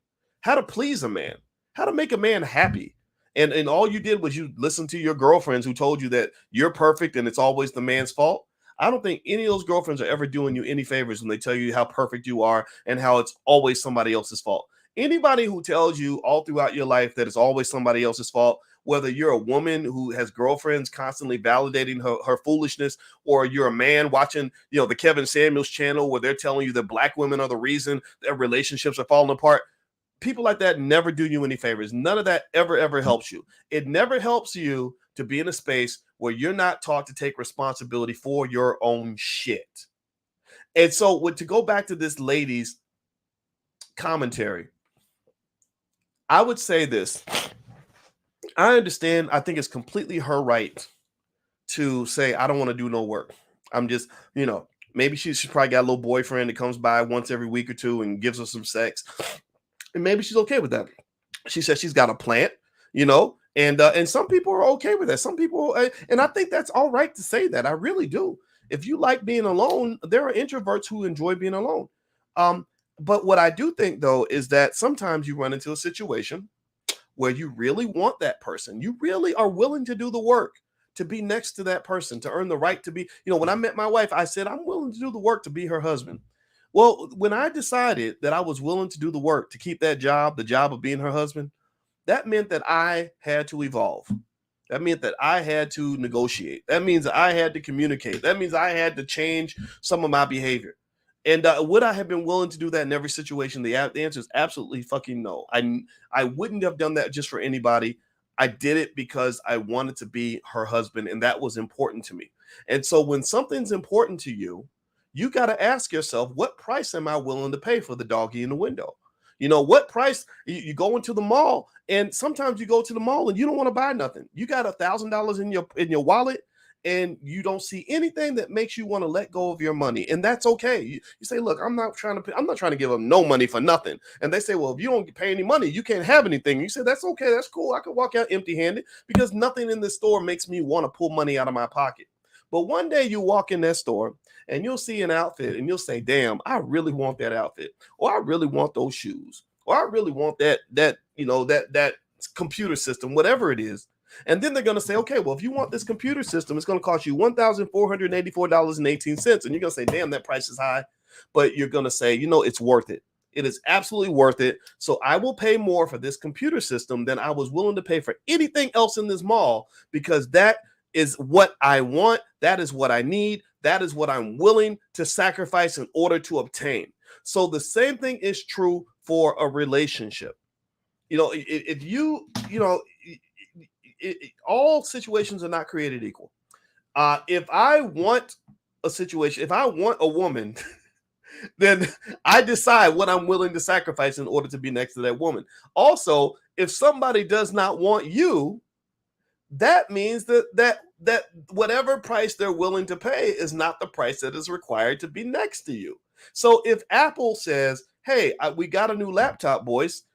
how to please a man, how to make a man happy, and all you did was you listened to your girlfriends who told you that you're perfect and it's always the man's fault, I don't think any of those girlfriends are ever doing you any favors when they tell you how perfect you are and how it's always somebody else's fault. Anybody who tells you all throughout your life that it's always somebody else's fault, whether you're a woman who has girlfriends constantly validating her foolishness, or you're a man watching, the Kevin Samuels channel where they're telling you that black women are the reason their relationships are falling apart. People like that never do you any favors. None of that ever helps you. It never helps you to be in a space where you're not taught to take responsibility for your own shit. And so to go back to this lady's commentary, I would say this. I understand. I think it's completely her right to say, I don't want to do no work. I'm just, maybe she's probably got a little boyfriend that comes by once every week or two and gives her some sex. And maybe she's okay with that. She says she's got a plant, and some people are okay with that. Some people, and I think that's all right to say that. I really do. If you like being alone, there are introverts who enjoy being alone. But what I do think, though, is that sometimes you run into a situation where you really want that person. You really are willing to do the work to be next to that person, to earn the right to be. When I met my wife, I said, I'm willing to do the work to be her husband. Well, when I decided that I was willing to do the work to keep that job, the job of being her husband, that meant that I had to evolve. That meant that I had to negotiate. That means I had to communicate. That means I had to change some of my behavior. And would I have been willing to do that in every situation? The answer is absolutely fucking no. I wouldn't have done that just for anybody. I did it because I wanted to be her husband, and that was important to me. And so when something's important to you, you got to ask yourself, what price am I willing to pay for the doggy in the window? What price? You go into the mall, and sometimes you go to the mall and you don't want to buy nothing. You got $1,000 in your wallet, and you don't see anything that makes you want to let go of your money, and that's okay. You say, look, I'm not trying to give them no money for nothing. And they say, well, if you don't pay any money, you can't have anything. You say, that's okay, that's cool. I can walk out empty-handed because nothing in this store makes me want to pull money out of my pocket. But one day you walk in that store and you'll see an outfit and you'll say, damn, I really want that outfit, or I really want those shoes, or I really want that computer system, whatever it is. And then they're going to say, okay, well, if you want this computer system, it's going to cost you $1,484.18. And you're going to say, damn, that price is high. But you're going to say, it's worth it. It is absolutely worth it. So I will pay more for this computer system than I was willing to pay for anything else in this mall, because that is what I want. That is what I need. That is what I'm willing to sacrifice in order to obtain. So the same thing is true for a relationship. If you, all situations are not created equal. If I want a situation, if I want a woman, then I decide what I'm willing to sacrifice in order to be next to that woman. Also, if somebody does not want you, that means that whatever price they're willing to pay is not the price that is required to be next to you. So if Apple says, hey, we got a new laptop, boys.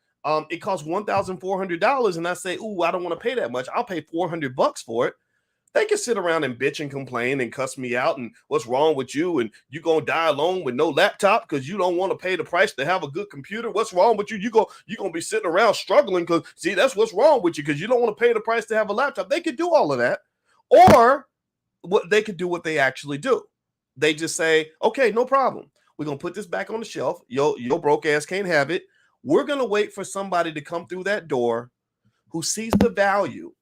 It costs $1,400, and I say, ooh, I don't want to pay that much. I'll pay $400 for it. They can sit around and bitch and complain and cuss me out and what's wrong with you, and you gonna die alone with no laptop because you don't want to pay the price to have a good computer. What's wrong with you? You're gonna be sitting around struggling because, see, that's what's wrong with you, because you don't want to pay the price to have a laptop. They could do all of that, or they could do what they actually do. They just say, okay, no problem. We're gonna put this back on the shelf. Your broke ass can't have it. We're going to wait for somebody to come through that door who sees the value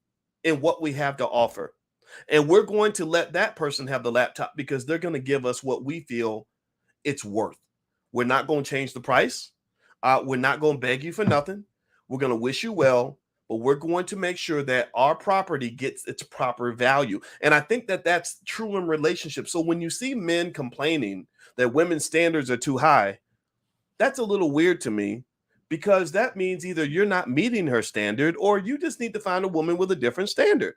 in what we have to offer. And we're going to let that person have the laptop because they're going to give us what we feel it's worth. We're not going to change the price. We're not going to beg you for nothing. We're going to wish you well, but we're going to make sure that our property gets its proper value. And I think that that's true in relationships. So when you see men complaining that women's standards are too high, that's a little weird to me, because that means either you're not meeting her standard or you just need to find a woman with a different standard.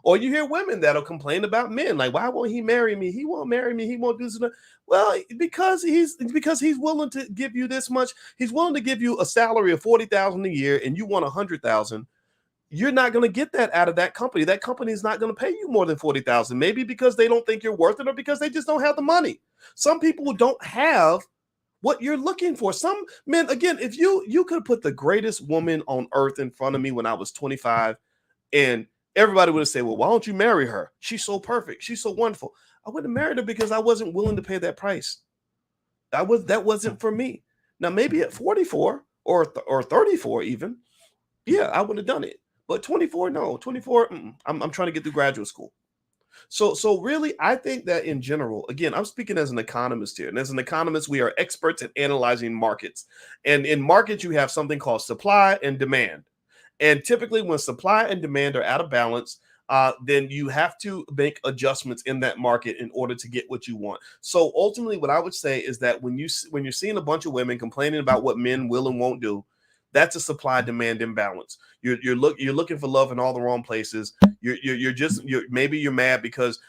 Or you hear women that'll complain about men, like, why won't he marry me? He won't marry me. He won't do this. Well, because he's willing to give you this much. He's willing to give you a salary of $40,000 a year and you want $100,000. You're not going to get that out of that company. That company is not going to pay you more than $40,000, maybe because they don't think you're worth it or because they just don't have the money. Some people don't have what you're looking for. Some men, again, if you could put the greatest woman on earth in front of me when I was 25, and everybody would have said, well, why don't you marry her? She's so perfect. She's so wonderful. I wouldn't have married her because I wasn't willing to pay that price. That wasn't for me. Now, maybe at 44 or 34 even, yeah, I would have done it. But 24, no, 24, I'm trying to get through graduate school. So really, I think that in general, again, I'm speaking as an economist here. And as an economist, we are experts at analyzing markets. And in markets, you have something called supply and demand. And typically, when supply and demand are out of balance, then you have to make adjustments in that market in order to get what you want. So ultimately, what I would say is that when you're seeing a bunch of women complaining about what men will and won't do, that's a supply demand imbalance. You're looking for love in all the wrong places. Maybe you're mad because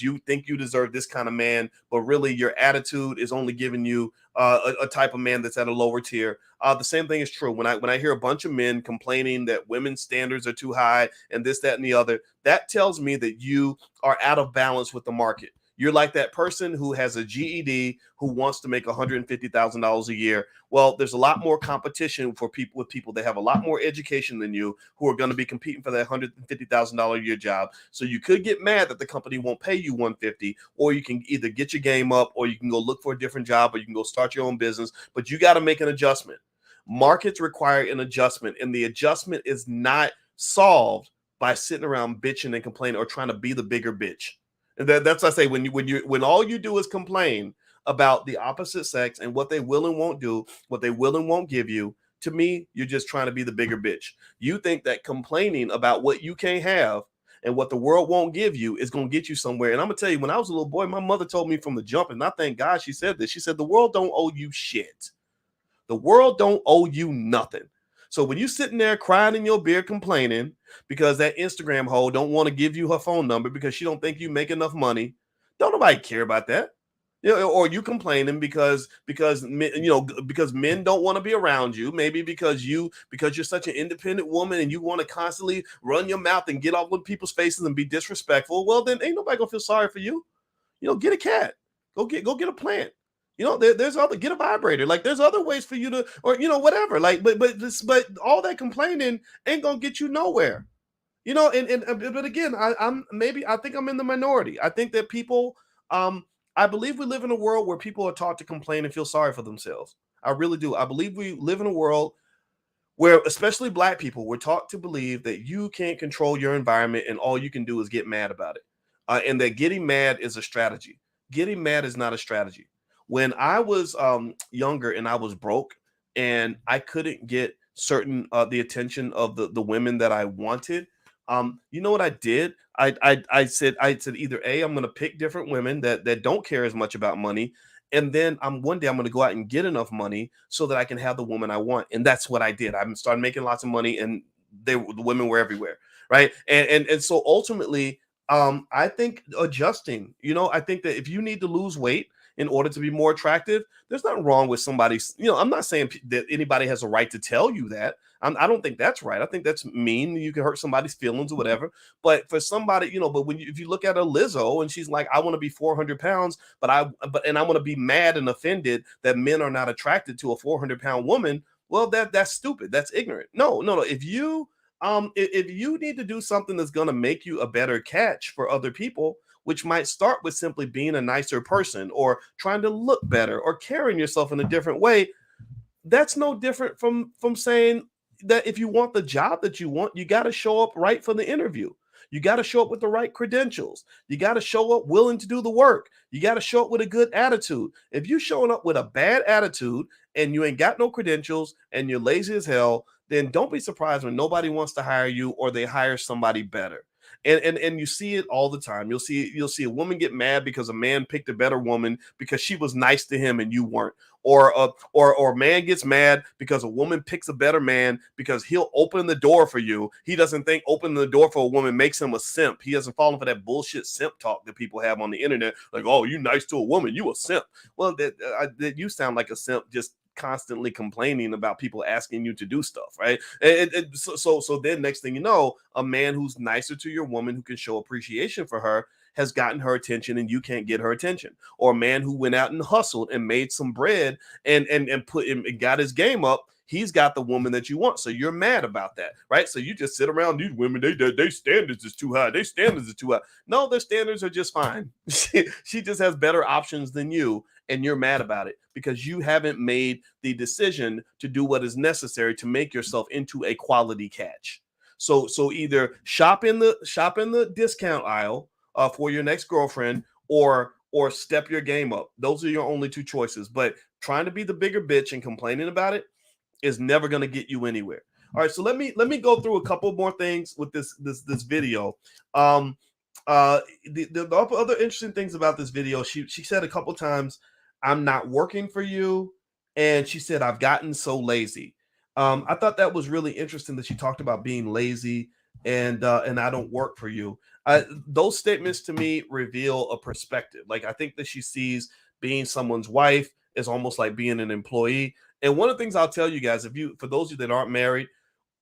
you think you deserve this kind of man, but really your attitude is only giving you a type of man that's at a lower tier. The same thing is true when I hear a bunch of men complaining that women's standards are too high and this, that, and the other. That tells me that you are out of balance with the market. You're like that person who has a GED who wants to make $150,000 a year. Well, there's a lot more competition for people that have a lot more education than you who are going to be competing for that $150,000 a year job. So you could get mad that the company won't pay you $150,000, or you can either get your game up, or you can go look for a different job, or you can go start your own business. But you got to make an adjustment. Markets require an adjustment, and the adjustment is not solved by sitting around bitching and complaining or trying to be the bigger bitch. And that's what I say, when all you do is complain about the opposite sex and what they will and won't do, what they will and won't give you, to me, you're just trying to be the bigger bitch. You think that complaining about what you can't have and what the world won't give you is going to get you somewhere. And I'm going to tell you, when I was a little boy, my mother told me from the jump, and I thank God she said this. She said, the world don't owe you shit. The world don't owe you nothing. So when you sitting there crying in your beer complaining because that Instagram hoe don't want to give you her phone number because she don't think you make enough money, don't nobody care about that. Or you complaining because men don't want to be around you, maybe because you're such an independent woman and you want to constantly run your mouth and get off with people's faces and be disrespectful. Well, then ain't nobody gonna feel sorry for you. Get a cat, go get a plant. There's other, get a vibrator. Like, there's other ways for you to, or whatever. Like, but all that complaining ain't gonna get you nowhere. But again, I think I'm in the minority. I think that people, I believe we live in a world where people are taught to complain and feel sorry for themselves. I really do. I believe we live in a world where, especially Black people, we're taught to believe that you can't control your environment and all you can do is get mad about it, and that getting mad is a strategy. Getting mad is not a strategy. When I was younger and I was broke and I couldn't get the attention of the women that I wanted, you know what I did? I said either A, I'm going to pick different women that don't care as much about money, and then one day I'm going to go out and get enough money so that I can have the woman I want. And that's what I did. I started making lots of money, and the women were everywhere, right? And so ultimately, I think adjusting. I think that if you need to lose weight in order to be more attractive, there's nothing wrong with somebody's, I'm not saying that anybody has a right to tell you that. I don't think that's right. I think that's mean. You can hurt somebody's feelings or whatever. But for somebody, but if you look at a Lizzo and she's like, I want to be 400 pounds, and I want to be mad and offended that men are not attracted to a 400-pound woman. Well, that's stupid. That's ignorant. No. If you need to do something that's going to make you a better catch for other people, which might start with simply being a nicer person or trying to look better or carrying yourself in a different way, that's no different from saying that if you want the job that you want, you got to show up right for the interview. You got to show up with the right credentials. You got to show up willing to do the work. You got to show up with a good attitude. If you're showing up with a bad attitude and you ain't got no credentials and you're lazy as hell, then don't be surprised when nobody wants to hire you or they hire somebody better. And you see it all the time. You'll see a woman get mad because a man picked a better woman because she was nice to him and you weren't. Or a man gets mad because a woman picks a better man because he'll open the door for you. He doesn't think opening the door for a woman makes him a simp. He doesn't fall for that bullshit simp talk that people have on the internet. Like, oh, you nice to a woman, you a simp. Well, that you sound like a simp just constantly complaining about people asking you to do stuff, right? So then next thing you know, a man who's nicer to your woman, who can show appreciation for her, has gotten her attention and you can't get her attention. Or a man who went out and hustled and made some bread and got his game up, He's got the woman that you want, so you're mad about that, right? So you just sit around, these women, they standards is too high. Their standards are too high. No, their standards are just fine. She just has better options than you, and you're mad about it because you haven't made the decision to do what is necessary to make yourself into a quality catch. So either shop in the discount aisle for your next girlfriend, or step your game up. Those are your only two choices. But trying to be the bigger bitch and complaining about it is never going to get you anywhere. All right, so let me go through a couple more things with this video. The other interesting things about this video, she said a couple times, "I'm not working for you," and she said, "I've gotten so lazy." I thought that was really interesting that she talked about being lazy and I don't work for you. Those statements to me reveal a perspective. Like, I think that she sees being someone's wife is almost like being an employee. And one of the things I'll tell you guys, for those of you that aren't married,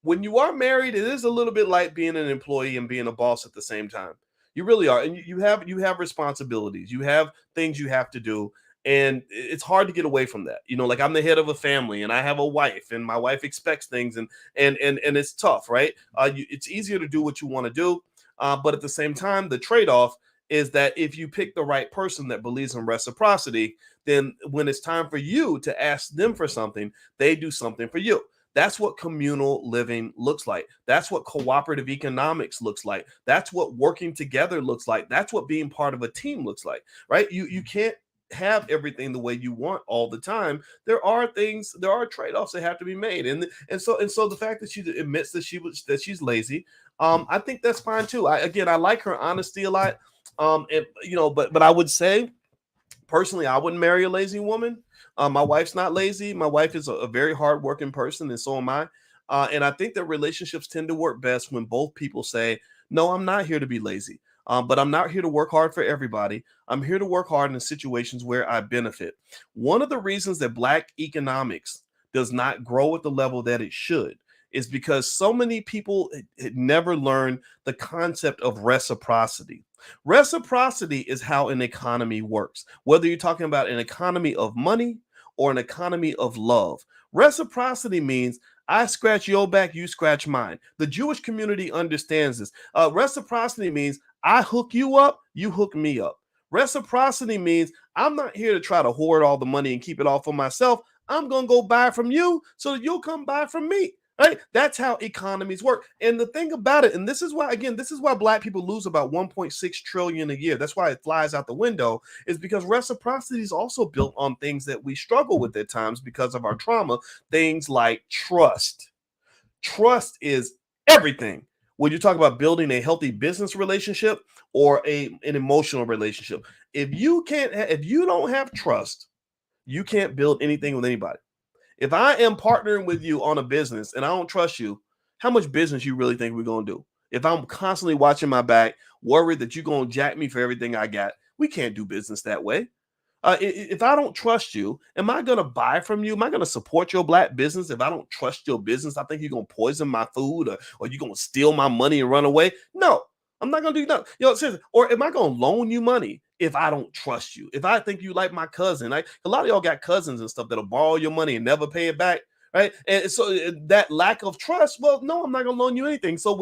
when you are married, it is a little bit like being an employee and being a boss at the same time. You really are. And you have responsibilities. You have things you have to do. And it's hard to get away from that. Like, I'm the head of a family and I have a wife, and my wife expects things, and it's tough, right? It's easier to do what you want to do. But at the same time, the trade-off is that if you pick the right person that believes in reciprocity, then when it's time for you to ask them for something, they do something for you. That's what communal living looks like. That's what cooperative economics looks like. That's what working together looks like. That's what being part of a team looks like, right? You can't have everything the way you want all the time. There are trade-offs that have to be made, and so the fact that she admits that she's lazy, I think that's fine too. I like her honesty a lot, but I would say personally, I wouldn't marry a lazy woman. My wife's not lazy. My wife is a very hardworking person, and so am I. And I think that relationships tend to work best when both people say, "No, I'm not here to be lazy. But I'm not here to work hard for everybody. I'm here to work hard in situations where I benefit." One of the reasons that Black economics does not grow at the level that it should is because so many people had never learned the concept of reciprocity. Reciprocity is how an economy works, whether you're talking about an economy of money or an economy of love. Reciprocity means I scratch your back, you scratch mine. The Jewish community understands this. Reciprocity means I hook you up, you hook me up. Reciprocity means I'm not here to try to hoard all the money and keep it all for myself. I'm going to go buy from you so that you'll come buy from me. Right? That's how economies work. And the thing about it, and this is why Black people lose about 1.6 trillion a year. That's why it flies out the window, is because reciprocity is also built on things that we struggle with at times because of our trauma. Things like trust. Trust is everything. When you talk about building a healthy business relationship or an emotional relationship, if you don't have trust, you can't build anything with anybody. If I am partnering with you on a business and I don't trust you, how much business you really think we're going to do? If I'm constantly watching my back, worried that you're going to jack me for everything I got, we can't do business that way. If I don't trust you, am I going to buy from you? Am I going to support your Black business? If I don't trust your business, I think you're going to poison my food, or you're going to steal my money and run away. No, I'm not going to do that. Seriously. Or am I going to loan you money if I don't trust you? If I think you like my cousin, like a lot of y'all got cousins and stuff that'll borrow your money and never pay it back. Right. And so that lack of trust, well, no, I'm not going to loan you anything. So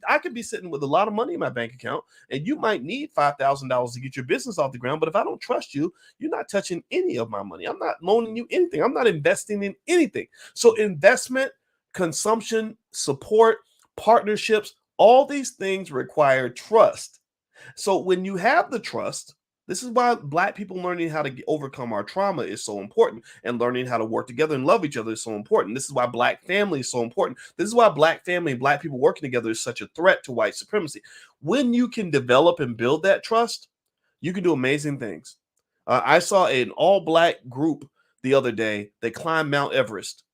I could be sitting with a lot of money in my bank account and you might need $5,000 to get your business off the ground. But if I don't trust you, you're not touching any of my money. I'm not loaning you anything. I'm not investing in anything. So investment, consumption, support, partnerships, all these things require trust. So when you have the trust, this is why Black people learning how to overcome our trauma is so important, and learning how to work together and love each other is so important. This is why Black family is so important. This is why Black family and Black people working together is such a threat to white supremacy. When you can develop and build that trust, you can do amazing things. I saw an all-Black group the other day. They climbed Mount Everest.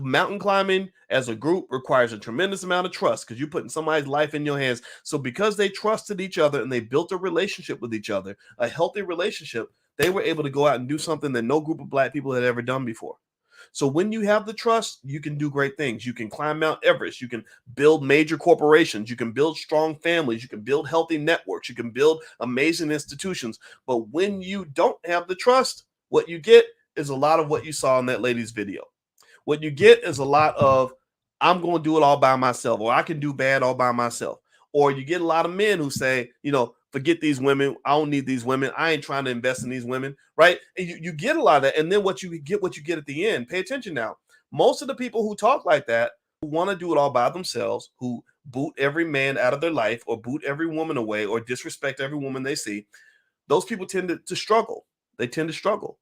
Mountain climbing as a group requires a tremendous amount of trust because you're putting somebody's life in your hands. So because they trusted each other and they built a relationship with each other, a healthy relationship, they were able to go out and do something that no group of Black people had ever done before. So when you have the trust, you can do great things. You can climb Mount Everest. You can build major corporations. You can build strong families. You can build healthy networks. You can build amazing institutions. But when you don't have the trust, what you get is a lot of what you saw in that lady's video. What you get is a lot of, I'm going to do it all by myself, or I can do bad all by myself. Or you get a lot of men who say, forget these women. I don't need these women. I ain't trying to invest in these women, right? And you get a lot of that. And then what you get at the end. Pay attention now. Most of the people who talk like that, who want to do it all by themselves, who boot every man out of their life or boot every woman away or disrespect every woman they see, those people tend to struggle. They tend to struggle.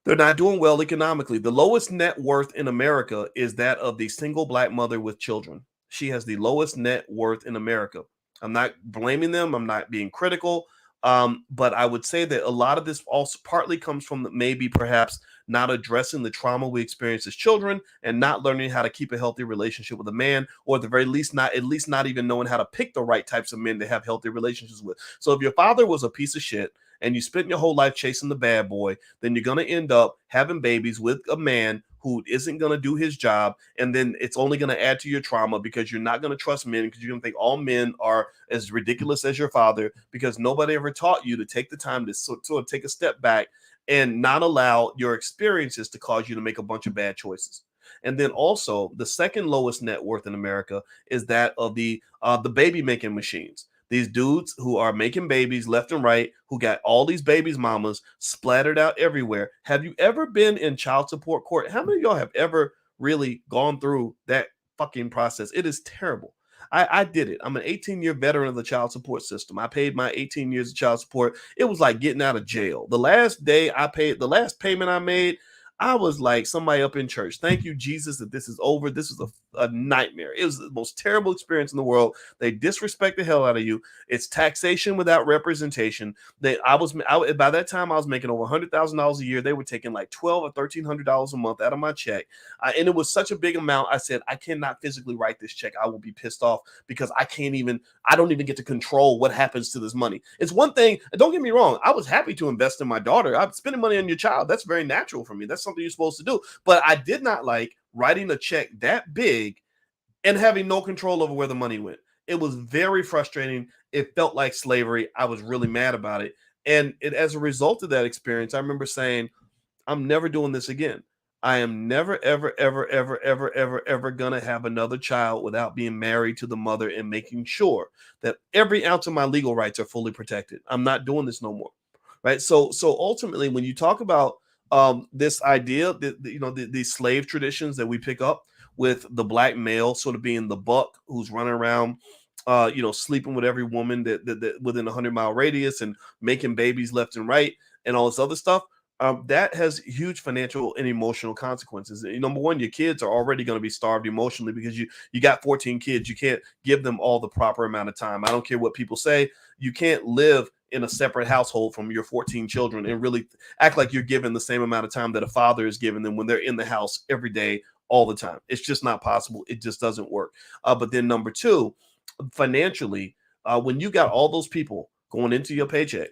They're not doing well economically. The lowest net worth in America is that of the single Black mother with children. She has the lowest net worth in America. I'm not blaming them. I'm not being critical. But I would say that a lot of this also partly comes from maybe perhaps not addressing the trauma we experience as children and not learning how to keep a healthy relationship with a man, or at the very least, not even knowing how to pick the right types of men to have healthy relationships with. So if your father was a piece of shit and you spent your whole life chasing the bad boy, then you're going to end up having babies with a man who isn't going to do his job. And then it's only going to add to your trauma because you're not going to trust men, because you're going to think all men are as ridiculous as your father, because nobody ever taught you to take the time to sort of take a step back and not allow your experiences to cause you to make a bunch of bad choices. And then also the second lowest net worth in America is that of the baby making machines. These dudes who are making babies left and right, who got all these babies' mamas splattered out everywhere. Have you ever been in child support court? How many of y'all have ever really gone through that fucking process? It is terrible. I did it. I'm an 18-year veteran of the child support system. I paid my 18 years of child support. It was like getting out of jail. The last payment I made, I was like somebody up in church. Thank you, Jesus, that this is over. This was a nightmare. It was the most terrible experience in the world. They disrespect the hell out of you. It's taxation without representation. By that time, I was making over $100,000 a year. They were taking like $1,200 or $1,300 a month out of my check. And it was such a big amount. I said, I cannot physically write this check. I will be pissed off because I don't even get to control what happens to this money. It's one thing. Don't get me wrong. I was happy to invest in my daughter. I'm spending money on your child. That's very natural for me. That's something you're supposed to do. But I did not like writing a check that big and having no control over where the money went. It was very frustrating. It felt like slavery. I was really mad about it. And as a result of that experience, I remember saying, I'm never doing this again. I am never, ever, ever, ever, ever, ever, ever going to have another child without being married to the mother and making sure that every ounce of my legal rights are fully protected. I'm not doing this no more. Right. So ultimately, when you talk about this idea that, the slave traditions that we pick up with the Black male sort of being the buck who's running around, sleeping with every woman that within a 100-mile radius and making babies left and right and all this other stuff, that has huge financial and emotional consequences. Number one, your kids are already going to be starved emotionally because you got 14 kids. You can't give them all the proper amount of time. I don't care what people say. You can't live in a separate household from your 14 children and really act like you're given the same amount of time that a father is giving them when they're in the house every day, all the time. It's just not possible. It just doesn't work. But then number two, financially, when you got all those people going into your paycheck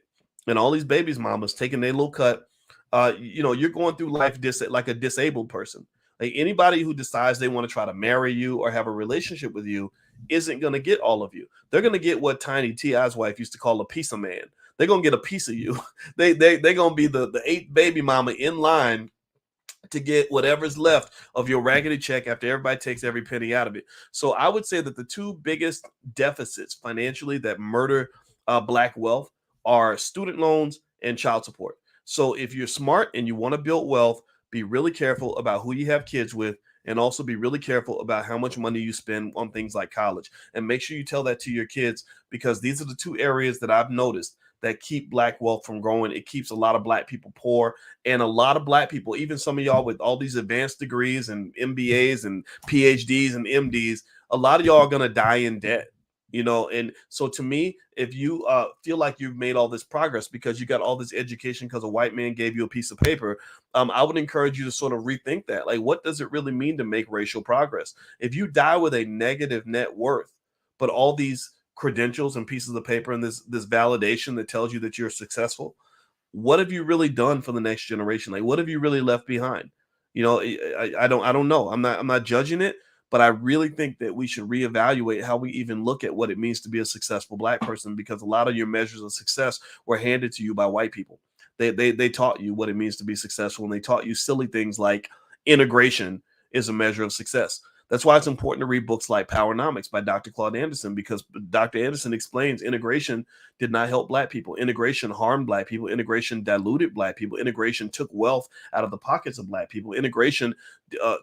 and all these babies' mamas taking their little cut, you're going through life like a disabled person. Like anybody who decides they want to try to marry you or have a relationship with you isn't going to get all of you. They're going to get what Tiny T.I.'s wife used to call a piece of man. They're going to get a piece of you. They're going to be the eighth baby mama in line to get whatever's left of your raggedy check after everybody takes every penny out of it. So I would say that the two biggest deficits financially that murder Black wealth are student loans and child support. So if you're smart and you want to build wealth, be really careful about who you have kids with, and also be really careful about how much money you spend on things like college. And make sure you tell that to your kids, because these are the two areas that I've noticed that keep Black wealth from growing. It keeps a lot of Black people poor, and a lot of Black people, even some of y'all with all these advanced degrees and MBAs and PhDs and MDs, a lot of y'all are going to die in debt. And so to me, if you feel like you've made all this progress because you got all this education because a white man gave you a piece of paper, I would encourage you to sort of rethink that. Like, what does it really mean to make racial progress? If you die with a negative net worth, but all these credentials and pieces of paper and this validation that tells you that you're successful, what have you really done for the next generation? Like, what have you really left behind? I don't know. I'm not judging it. But I really think that we should reevaluate how we even look at what it means to be a successful Black person, because a lot of your measures of success were handed to you by white people. They taught you what it means to be successful, and they taught you silly things like integration is a measure of success. That's why it's important to read books like Powernomics by Dr. Claude Anderson, because Dr. Anderson explains integration did not help Black people. Integration harmed Black people. Integration diluted Black people. Integration took wealth out of the pockets of Black people. Integration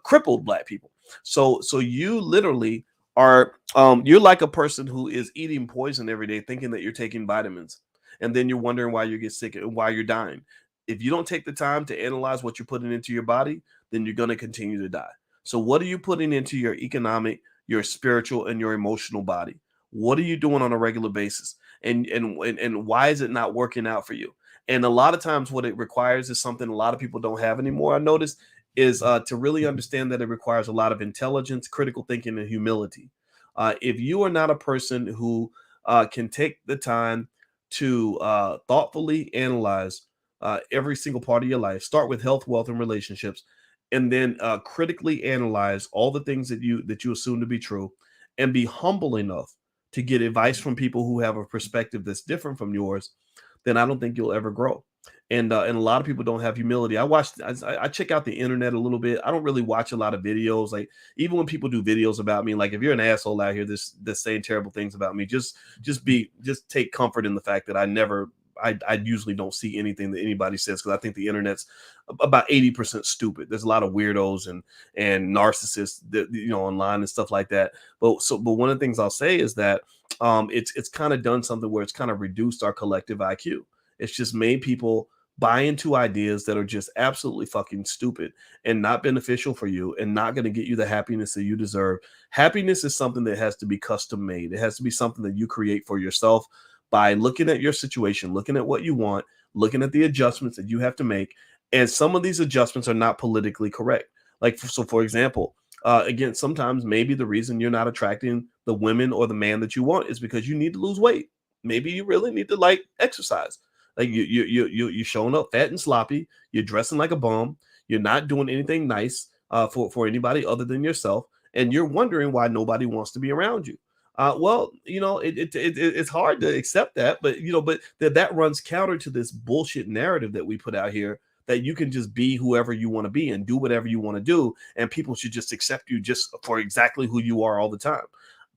crippled Black people. So you literally are, you're like a person who is eating poison every day, thinking that you're taking vitamins, and then you're wondering why you get sick and why you're dying. If you don't take the time to analyze what you're putting into your body, then you're going to continue to die. So what are you putting into your economic, your spiritual, and your emotional body? What are you doing on a regular basis? And why is it not working out for you? And a lot of times what it requires is something a lot of people don't have anymore, I noticed, is to really understand that it requires a lot of intelligence, critical thinking, and humility. If you are not a person who can take the time to thoughtfully analyze every single part of your life, start with health, wealth, and relationships, and then critically analyze all the things that you assume to be true, and be humble enough to get advice from people who have a perspective that's different from yours, then I don't think you'll ever grow. And a lot of people don't have humility. I check out the internet a little bit. I don't really watch a lot of videos. Like, even when people do videos about me, like, if you're an asshole out here that's saying terrible things about me, just take comfort in the fact that I usually don't see anything that anybody says, because I think the internet's about 80% stupid. There's a lot of weirdos and narcissists that, online and stuff like that. But one of the things I'll say is that it's kind of done something where it's kind of reduced our collective IQ. It's just made people buy into ideas that are just absolutely fucking stupid and not beneficial for you, and not going to get you the happiness that you deserve. Happiness is something that has to be custom made. It has to be something that you create for yourself by looking at your situation, looking at what you want, looking at the adjustments that you have to make. And some of these adjustments are not politically correct. Like, so for example, again, sometimes maybe the reason you're not attracting the women or the man that you want is because you need to lose weight. Maybe you really need to exercise. Like, you're showing up fat and sloppy. You're dressing like a bum. You're not doing anything nice for anybody other than yourself. And you're wondering why nobody wants to be around you. Well, it's hard to accept that, but that runs counter to this bullshit narrative that we put out here, that you can just be whoever you want to be and do whatever you want to do, and people should just accept you just for exactly who you are all the time.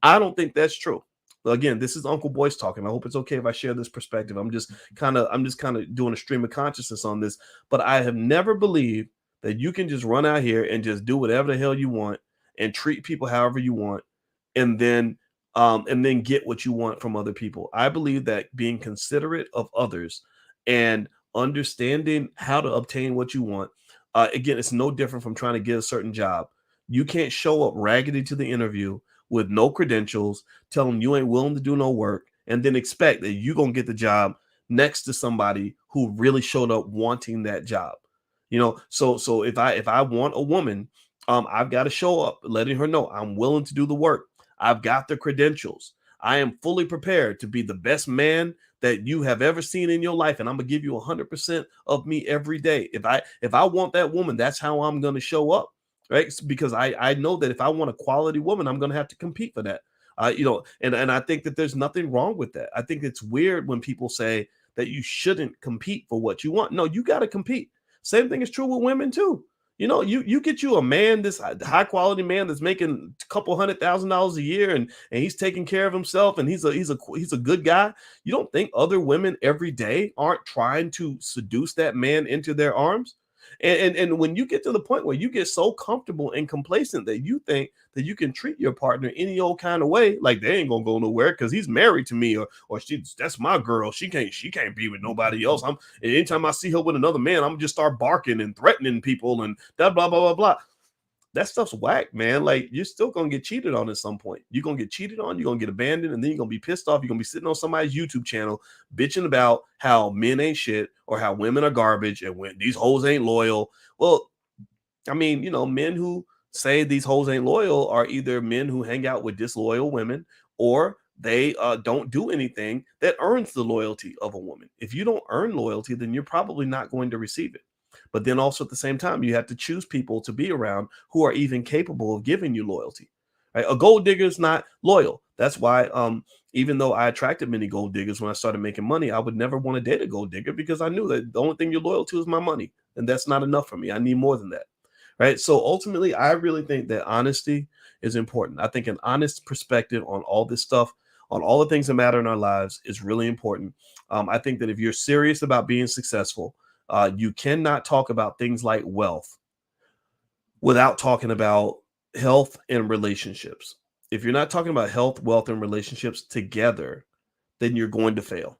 I don't think that's true. Again, this is Uncle Boyce talking. I hope it's okay if I share this perspective. I'm just kind of doing a stream of consciousness on this, but I have never believed that you can just run out here and just do whatever the hell you want and treat people however you want, and then get what you want from other people. I believe that being considerate of others and understanding how to obtain what you want, again, it's no different from trying to get a certain job. You can't show up raggedy to the interview with no credentials, tell them you ain't willing to do no work, and then expect that you're going to get the job next to somebody who really showed up wanting that job. So if I want a woman, I've got to show up letting her know I'm willing to do the work. I've got the credentials. I am fully prepared to be the best man that you have ever seen in your life, and I'm gonna give you 100% of me every day. If I want that woman, that's how I'm gonna show up, right? Because I know that if I want a quality woman, I'm gonna have to compete for that. And I think that there's nothing wrong with that. I think it's weird when people say that you shouldn't compete for what you want. No, you got to compete. Same thing is true with women too. You get you a man, this high quality man that's making a couple $100,000 a year, and he's taking care of himself, and he's a good guy. You don't think other women every day aren't trying to seduce that man into their arms? And when you get to the point where you get so comfortable and complacent that you think that you can treat your partner any old kind of way, like they ain't gonna go nowhere because he's married to me, or that's my girl. She can't be with nobody else. Anytime I see her with another man, I'm just start barking and threatening people and blah blah blah blah blah. That stuff's whack, man. Like, you're still gonna get cheated on at some point. You're gonna get cheated on, you're gonna get abandoned, and then you're gonna be pissed off. You're gonna be sitting on somebody's YouTube channel bitching about how men ain't shit, or how women are garbage, and when these hoes ain't loyal. Well, I mean, men who say these hoes ain't loyal are either men who hang out with disloyal women, or they don't do anything that earns the loyalty of a woman. If you don't earn loyalty, then you're probably not going to receive it. But then also at the same time, you have to choose people to be around who are even capable of giving you loyalty. Right? A gold digger is not loyal. That's why even though I attracted many gold diggers when I started making money, I would never want to date a gold digger, because I knew that the only thing you're loyal to is my money. And that's not enough for me. I need more than that. right? So ultimately, I really think that honesty is important. I think an honest perspective on all this stuff, on all the things that matter in our lives, is really important. I think that if you're serious about being successful, you cannot talk about things like wealth without talking about health and relationships. If you're not talking about health, wealth, and relationships together, then you're going to fail.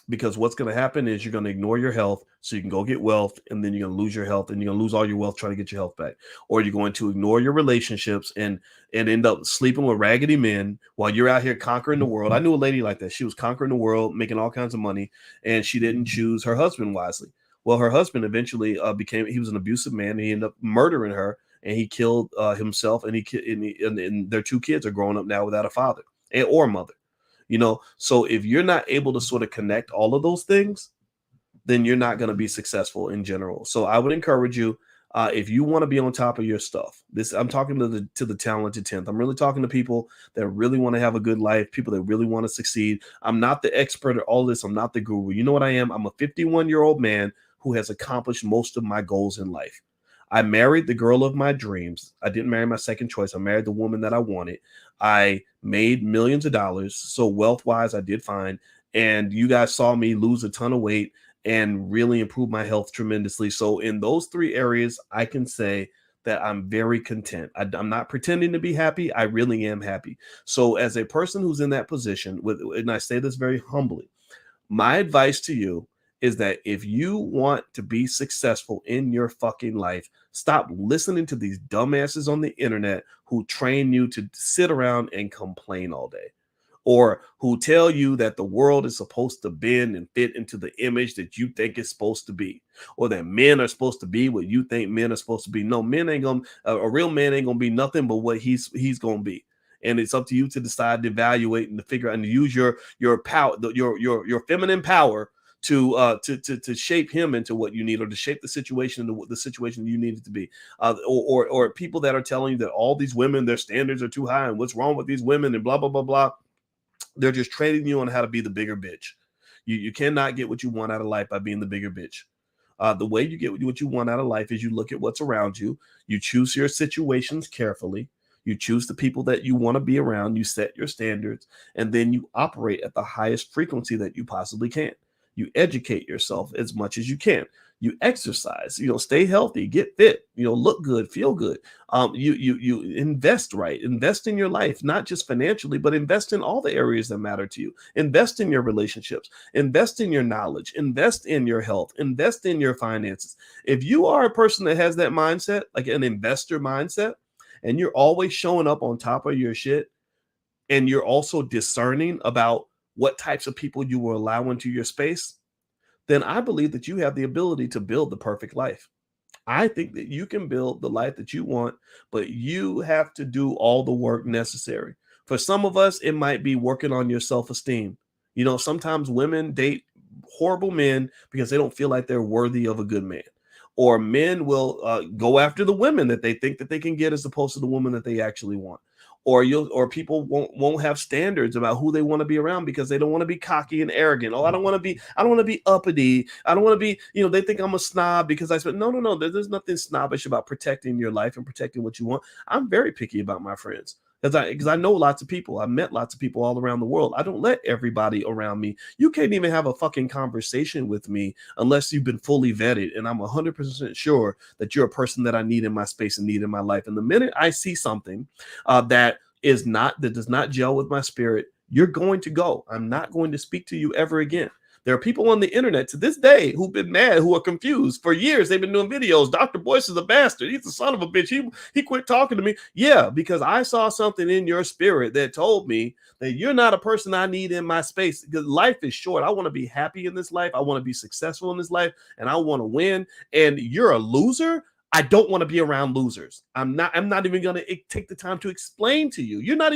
Because what's going to happen is you're going to ignore your health so you can go get wealth, and then you're going to lose your health, and you're going to lose all your wealth trying to get your health back. Or you're going to ignore your relationships and end up sleeping with raggedy men while you're out here conquering the world. I knew a lady like that. She was conquering the world, making all kinds of money, and she didn't choose her husband wisely. Well, her husband eventually he was an abusive man. He ended up murdering her, and he killed himself, and their two kids are growing up now without a father or mother. So if you're not able to sort of connect all of those things, then you're not going to be successful in general. So I would encourage you, if you want to be on top of your stuff, I'm talking to the talented 10th. I'm really talking to people that really want to have a good life, people that really want to succeed. I'm not the expert at all this. I'm not the guru. You know what I am? I'm a 51-year-old man who has accomplished most of my goals in life. I married the girl of my dreams. I didn't marry my second choice. I married the woman that I wanted. I made millions of dollars. So wealth-wise, I did fine. And you guys saw me lose a ton of weight and really improve my health tremendously. So in those three areas, I can say that I'm very content. I'm not pretending to be happy. I really am happy. So as a person who's in that position, and I say this very humbly, my advice to you is that if you want to be successful in your fucking life, stop listening to these dumbasses on the internet who train you to sit around and complain all day, or who tell you that the world is supposed to bend and fit into the image that you think it's supposed to be, or that men are supposed to be what you think men are supposed to be. No, a real man ain't gonna be nothing but what he's gonna be. And it's up to you to decide to evaluate and to figure out and to use your power, your feminine power to shape him into what you need, or to shape the situation into the situation you need it to be. Or people that are telling you that all these women, their standards are too high and what's wrong with these women and blah, blah, blah, blah. They're just training you on how to be the bigger bitch. You cannot get what you want out of life by being the bigger bitch. The way you get what you want out of life is you look at what's around you. You choose your situations carefully. You choose the people that you want to be around. You set your standards, and then you operate at the highest frequency that you possibly can. You educate yourself as much as you can. You exercise, stay healthy, get fit, look good, feel good. You invest right, invest in your life, not just financially, but invest in all the areas that matter to you. Invest in your relationships, invest in your knowledge, invest in your health, invest in your finances. If you are a person that has that mindset, like an investor mindset, and you're always showing up on top of your shit, and you're also discerning about what types of people you will allow into your space, then I believe that you have the ability to build the perfect life. I think that you can build the life that you want, but you have to do all the work necessary. For some of us, it might be working on your self-esteem. Sometimes women date horrible men because they don't feel like they're worthy of a good man. Or men will go after the women that they think that they can get as opposed to the woman that they actually want. Or people won't have standards about who they want to be around because they don't want to be cocky and arrogant. I don't want to be uppity. I don't want to be, they think I'm a snob because I said, no. There's nothing snobbish about protecting your life and protecting what you want. I'm very picky about my friends because I know lots of people. I've met lots of people all around the world. I don't let everybody around me. You can't even have a fucking conversation with me unless you've been fully vetted. And I'm 100% sure that you're a person that I need in my space and need in my life. And the minute I see something that does not gel with my spirit, you're going to go. I'm not going to speak to you ever again. There are people on the internet to this day who've been mad, who are confused. For years, they've been doing videos. Dr. Boyce is a bastard. He's the son of a bitch. He quit talking to me. Yeah, because I saw something in your spirit that told me that you're not a person I need in my space. Because life is short. I want to be happy in this life. I want to be successful in this life. And I want to win. And you're a loser. I don't want to be around losers. I'm not even going to take the time to explain to you. I'm not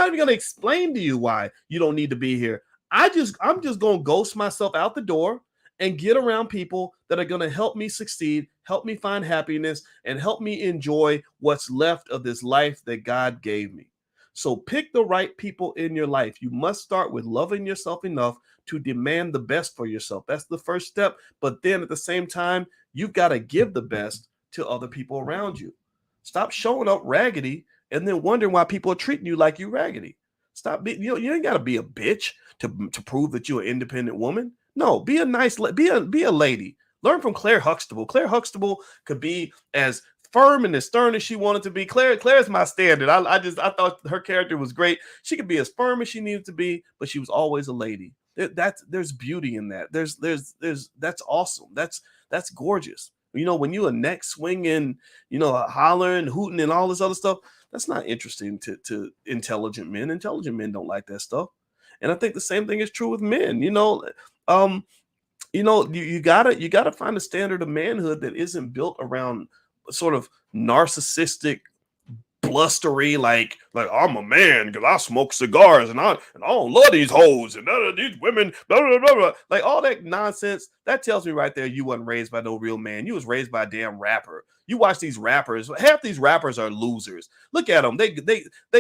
even going to explain to you why you don't need to be here. I'm just going to ghost myself out the door and get around people that are going to help me succeed, help me find happiness, and help me enjoy what's left of this life that God gave me. So pick the right people in your life. You must start with loving yourself enough to demand the best for yourself. That's the first step. But then at the same time, you've got to give the best to other people around you. Stop showing up raggedy and then wondering why people are treating you like you raggedy. Stop being, you ain't got to be a bitch to prove that you're an independent woman. No, be a nice, be a lady. Learn from Claire Huxtable. Claire Huxtable could be as firm and as stern as she wanted to be. Claire's my standard. I thought her character was great. She could be as firm as she needed to be, but she was always a lady. There's beauty in that. That's awesome. That's gorgeous. When you a neck swinging, hollering, hooting, and all this other stuff, that's not interesting to intelligent men. Intelligent men don't like that stuff. And I think the same thing is true with men. You gotta find a standard of manhood that isn't built around sort of narcissistic, blustery, like I'm a man because I smoke cigars and I don't love these hoes and these women, blah, blah, blah, blah. Like all that nonsense. That tells me right there you wasn't raised by no real man. You was raised by a damn rapper. You watch these rappers. Half these rappers are losers. Look at them. They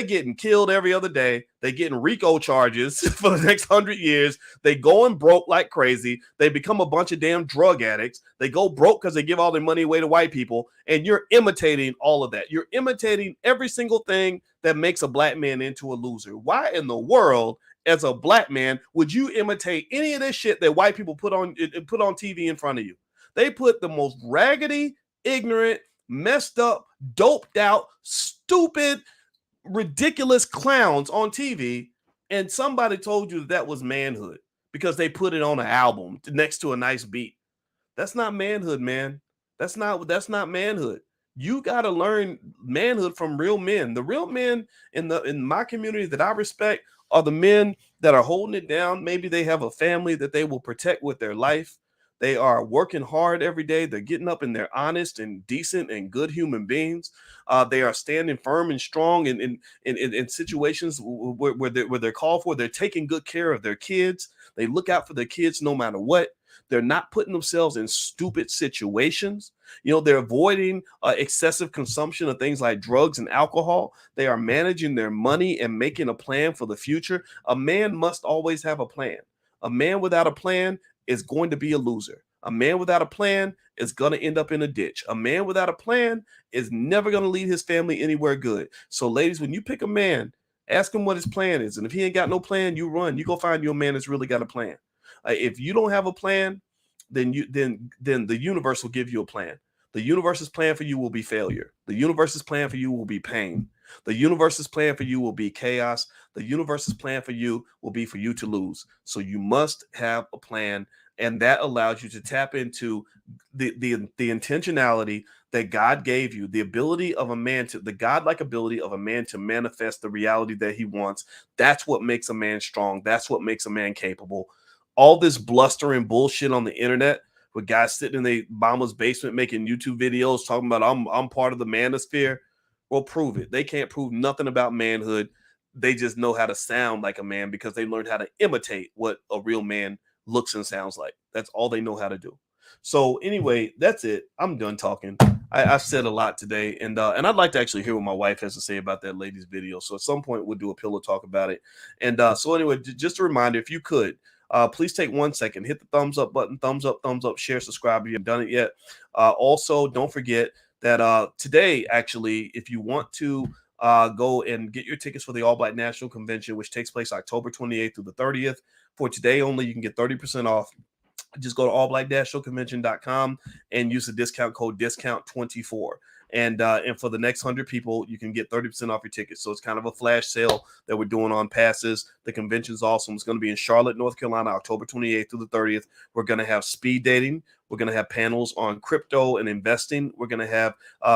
getting killed every other day. They getting RICO charges for the next 100 years. They going broke like crazy. They become a bunch of damn drug addicts. They go broke because they give all their money away to white people. And you're imitating all of that. You're imitating every single thing that makes a black man into a loser. Why in the world, as a black man, would you imitate any of this shit that white people put on TV in front of you? They put the most raggedy, ignorant, messed up, doped out, stupid, ridiculous clowns on TV, and somebody told you that was manhood because they put it on an album next to a nice beat. That's not manhood, man. That's not manhood. You got to learn manhood from real men. The real men in my community that I respect are the men that are holding it down. Maybe they have a family that they will protect with their life. They are working hard every day. They're getting up and they're honest and decent and good human beings. They are standing firm and strong in situations where they're called for. They're taking good care of their kids. They look out for their kids no matter what. They're not putting themselves in stupid situations. They're avoiding excessive consumption of things like drugs and alcohol. They are managing their money and making a plan for the future. A man must always have a plan. A man without a plan is going to be a loser. A man without a plan is going to end up in a ditch. A man without a plan is never going to lead his family anywhere good. So ladies, when you pick a man, ask him what his plan is. And if he ain't got no plan, you run. You go find your man that's really got a plan. If you don't have a plan, then the universe will give you a plan. The universe's plan for you will be failure. The universe's plan for you will be pain. The universe's plan for you will be chaos. The universe's plan for you will be for you to lose. So you must have a plan, and that allows you to tap into the intentionality that God gave you, the ability of a man to, the godlike ability of a man to manifest the reality that he wants. That's what makes a man strong. That's what makes a man capable. All this blustering bullshit on the internet with guys sitting in their mama's basement making YouTube videos talking about I'm part of the manosphere. Well, prove it. They can't prove nothing about manhood. They just know how to sound like a man because they learned how to imitate what a real man looks and sounds like. That's all they know how to do. So anyway, that's it. I'm done talking. I've said a lot today, and I'd like to actually hear what my wife has to say about that lady's video. So at some point we'll do a pillow talk about it. And so anyway, just a reminder, if you could, please take 1 second, hit the thumbs up button, thumbs up, share, subscribe if you haven't done it yet. Also, don't forget that today, actually, if you want to go and get your tickets for the All Black National Convention, which takes place October 28th through the 30th, for today only, you can get 30% off. Just go to allblack-showconvention.com and use the discount code DISCOUNT24. And for the next 100 people, you can get 30% off your tickets. So it's kind of a flash sale that we're doing on passes. The convention's awesome. It's going to be in Charlotte, North Carolina, October 28th through the 30th. We're going to have speed dating. We're going to have panels on crypto and investing. We're going to have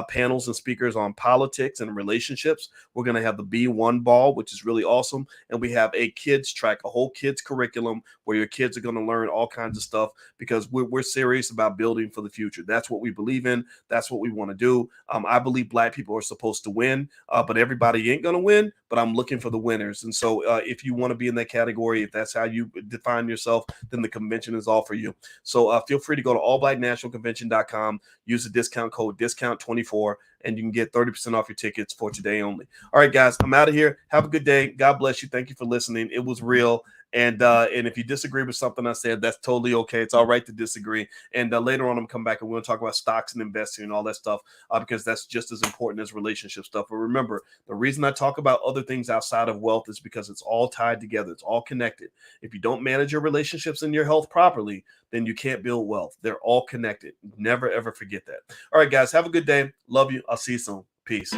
panels and speakers on politics and relationships. We're going to have the B1 ball, which is really awesome. And we have a kids track, a whole kids curriculum where your kids are going to learn all kinds of stuff because we're serious about building for the future. That's what we believe in. That's what we want to do. I believe Black people are supposed to win, but everybody ain't going to win. But I'm looking for the winners. And so if you want to be in that category, if that's how you define yourself, then the convention is all for you. So feel free to go to allblacknationalconvention.com, use the discount code DISCOUNT24, and you can get 30% off your tickets for today only. All right, guys, I'm out of here. Have a good day. God bless you. Thank you for listening. It was real. And if you disagree with something I said, that's totally okay. It's all right to disagree. And later on, I'm come back and we're going to talk about stocks and investing and all that stuff because that's just as important as relationship stuff. But remember, the reason I talk about other things outside of wealth is because it's all tied together. It's all connected. If you don't manage your relationships and your health properly, then you can't build wealth. They're all connected. Never, ever forget that. All right, guys, have a good day. Love you. I'll see you soon. Peace.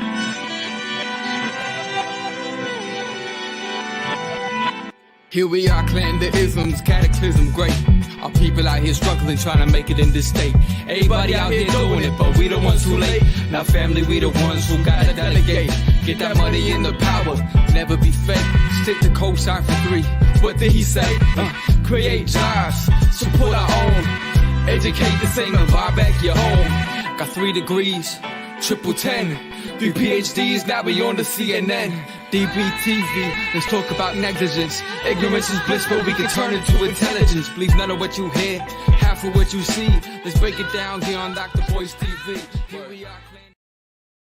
Here we are, clan the isms, cataclysm great. Our people out here struggling, trying to make it in this state. Everybody out here doing it, but we the ones who late. Now family, we the ones who gotta delegate. Get that money in the power, never be fake. Stick to cosign for 3. What did he say? Create jobs, support our own. Educate the same and buy back your home. Got 3 degrees, triple 10. 3 PhDs, now we on the CNN. DBTV, let's talk about negligence. Ignorance is bliss, but we can turn it to intelligence. Believe none of what you hear, half of what you see. Let's break it down here on Dr. Boyce TV. Here we are.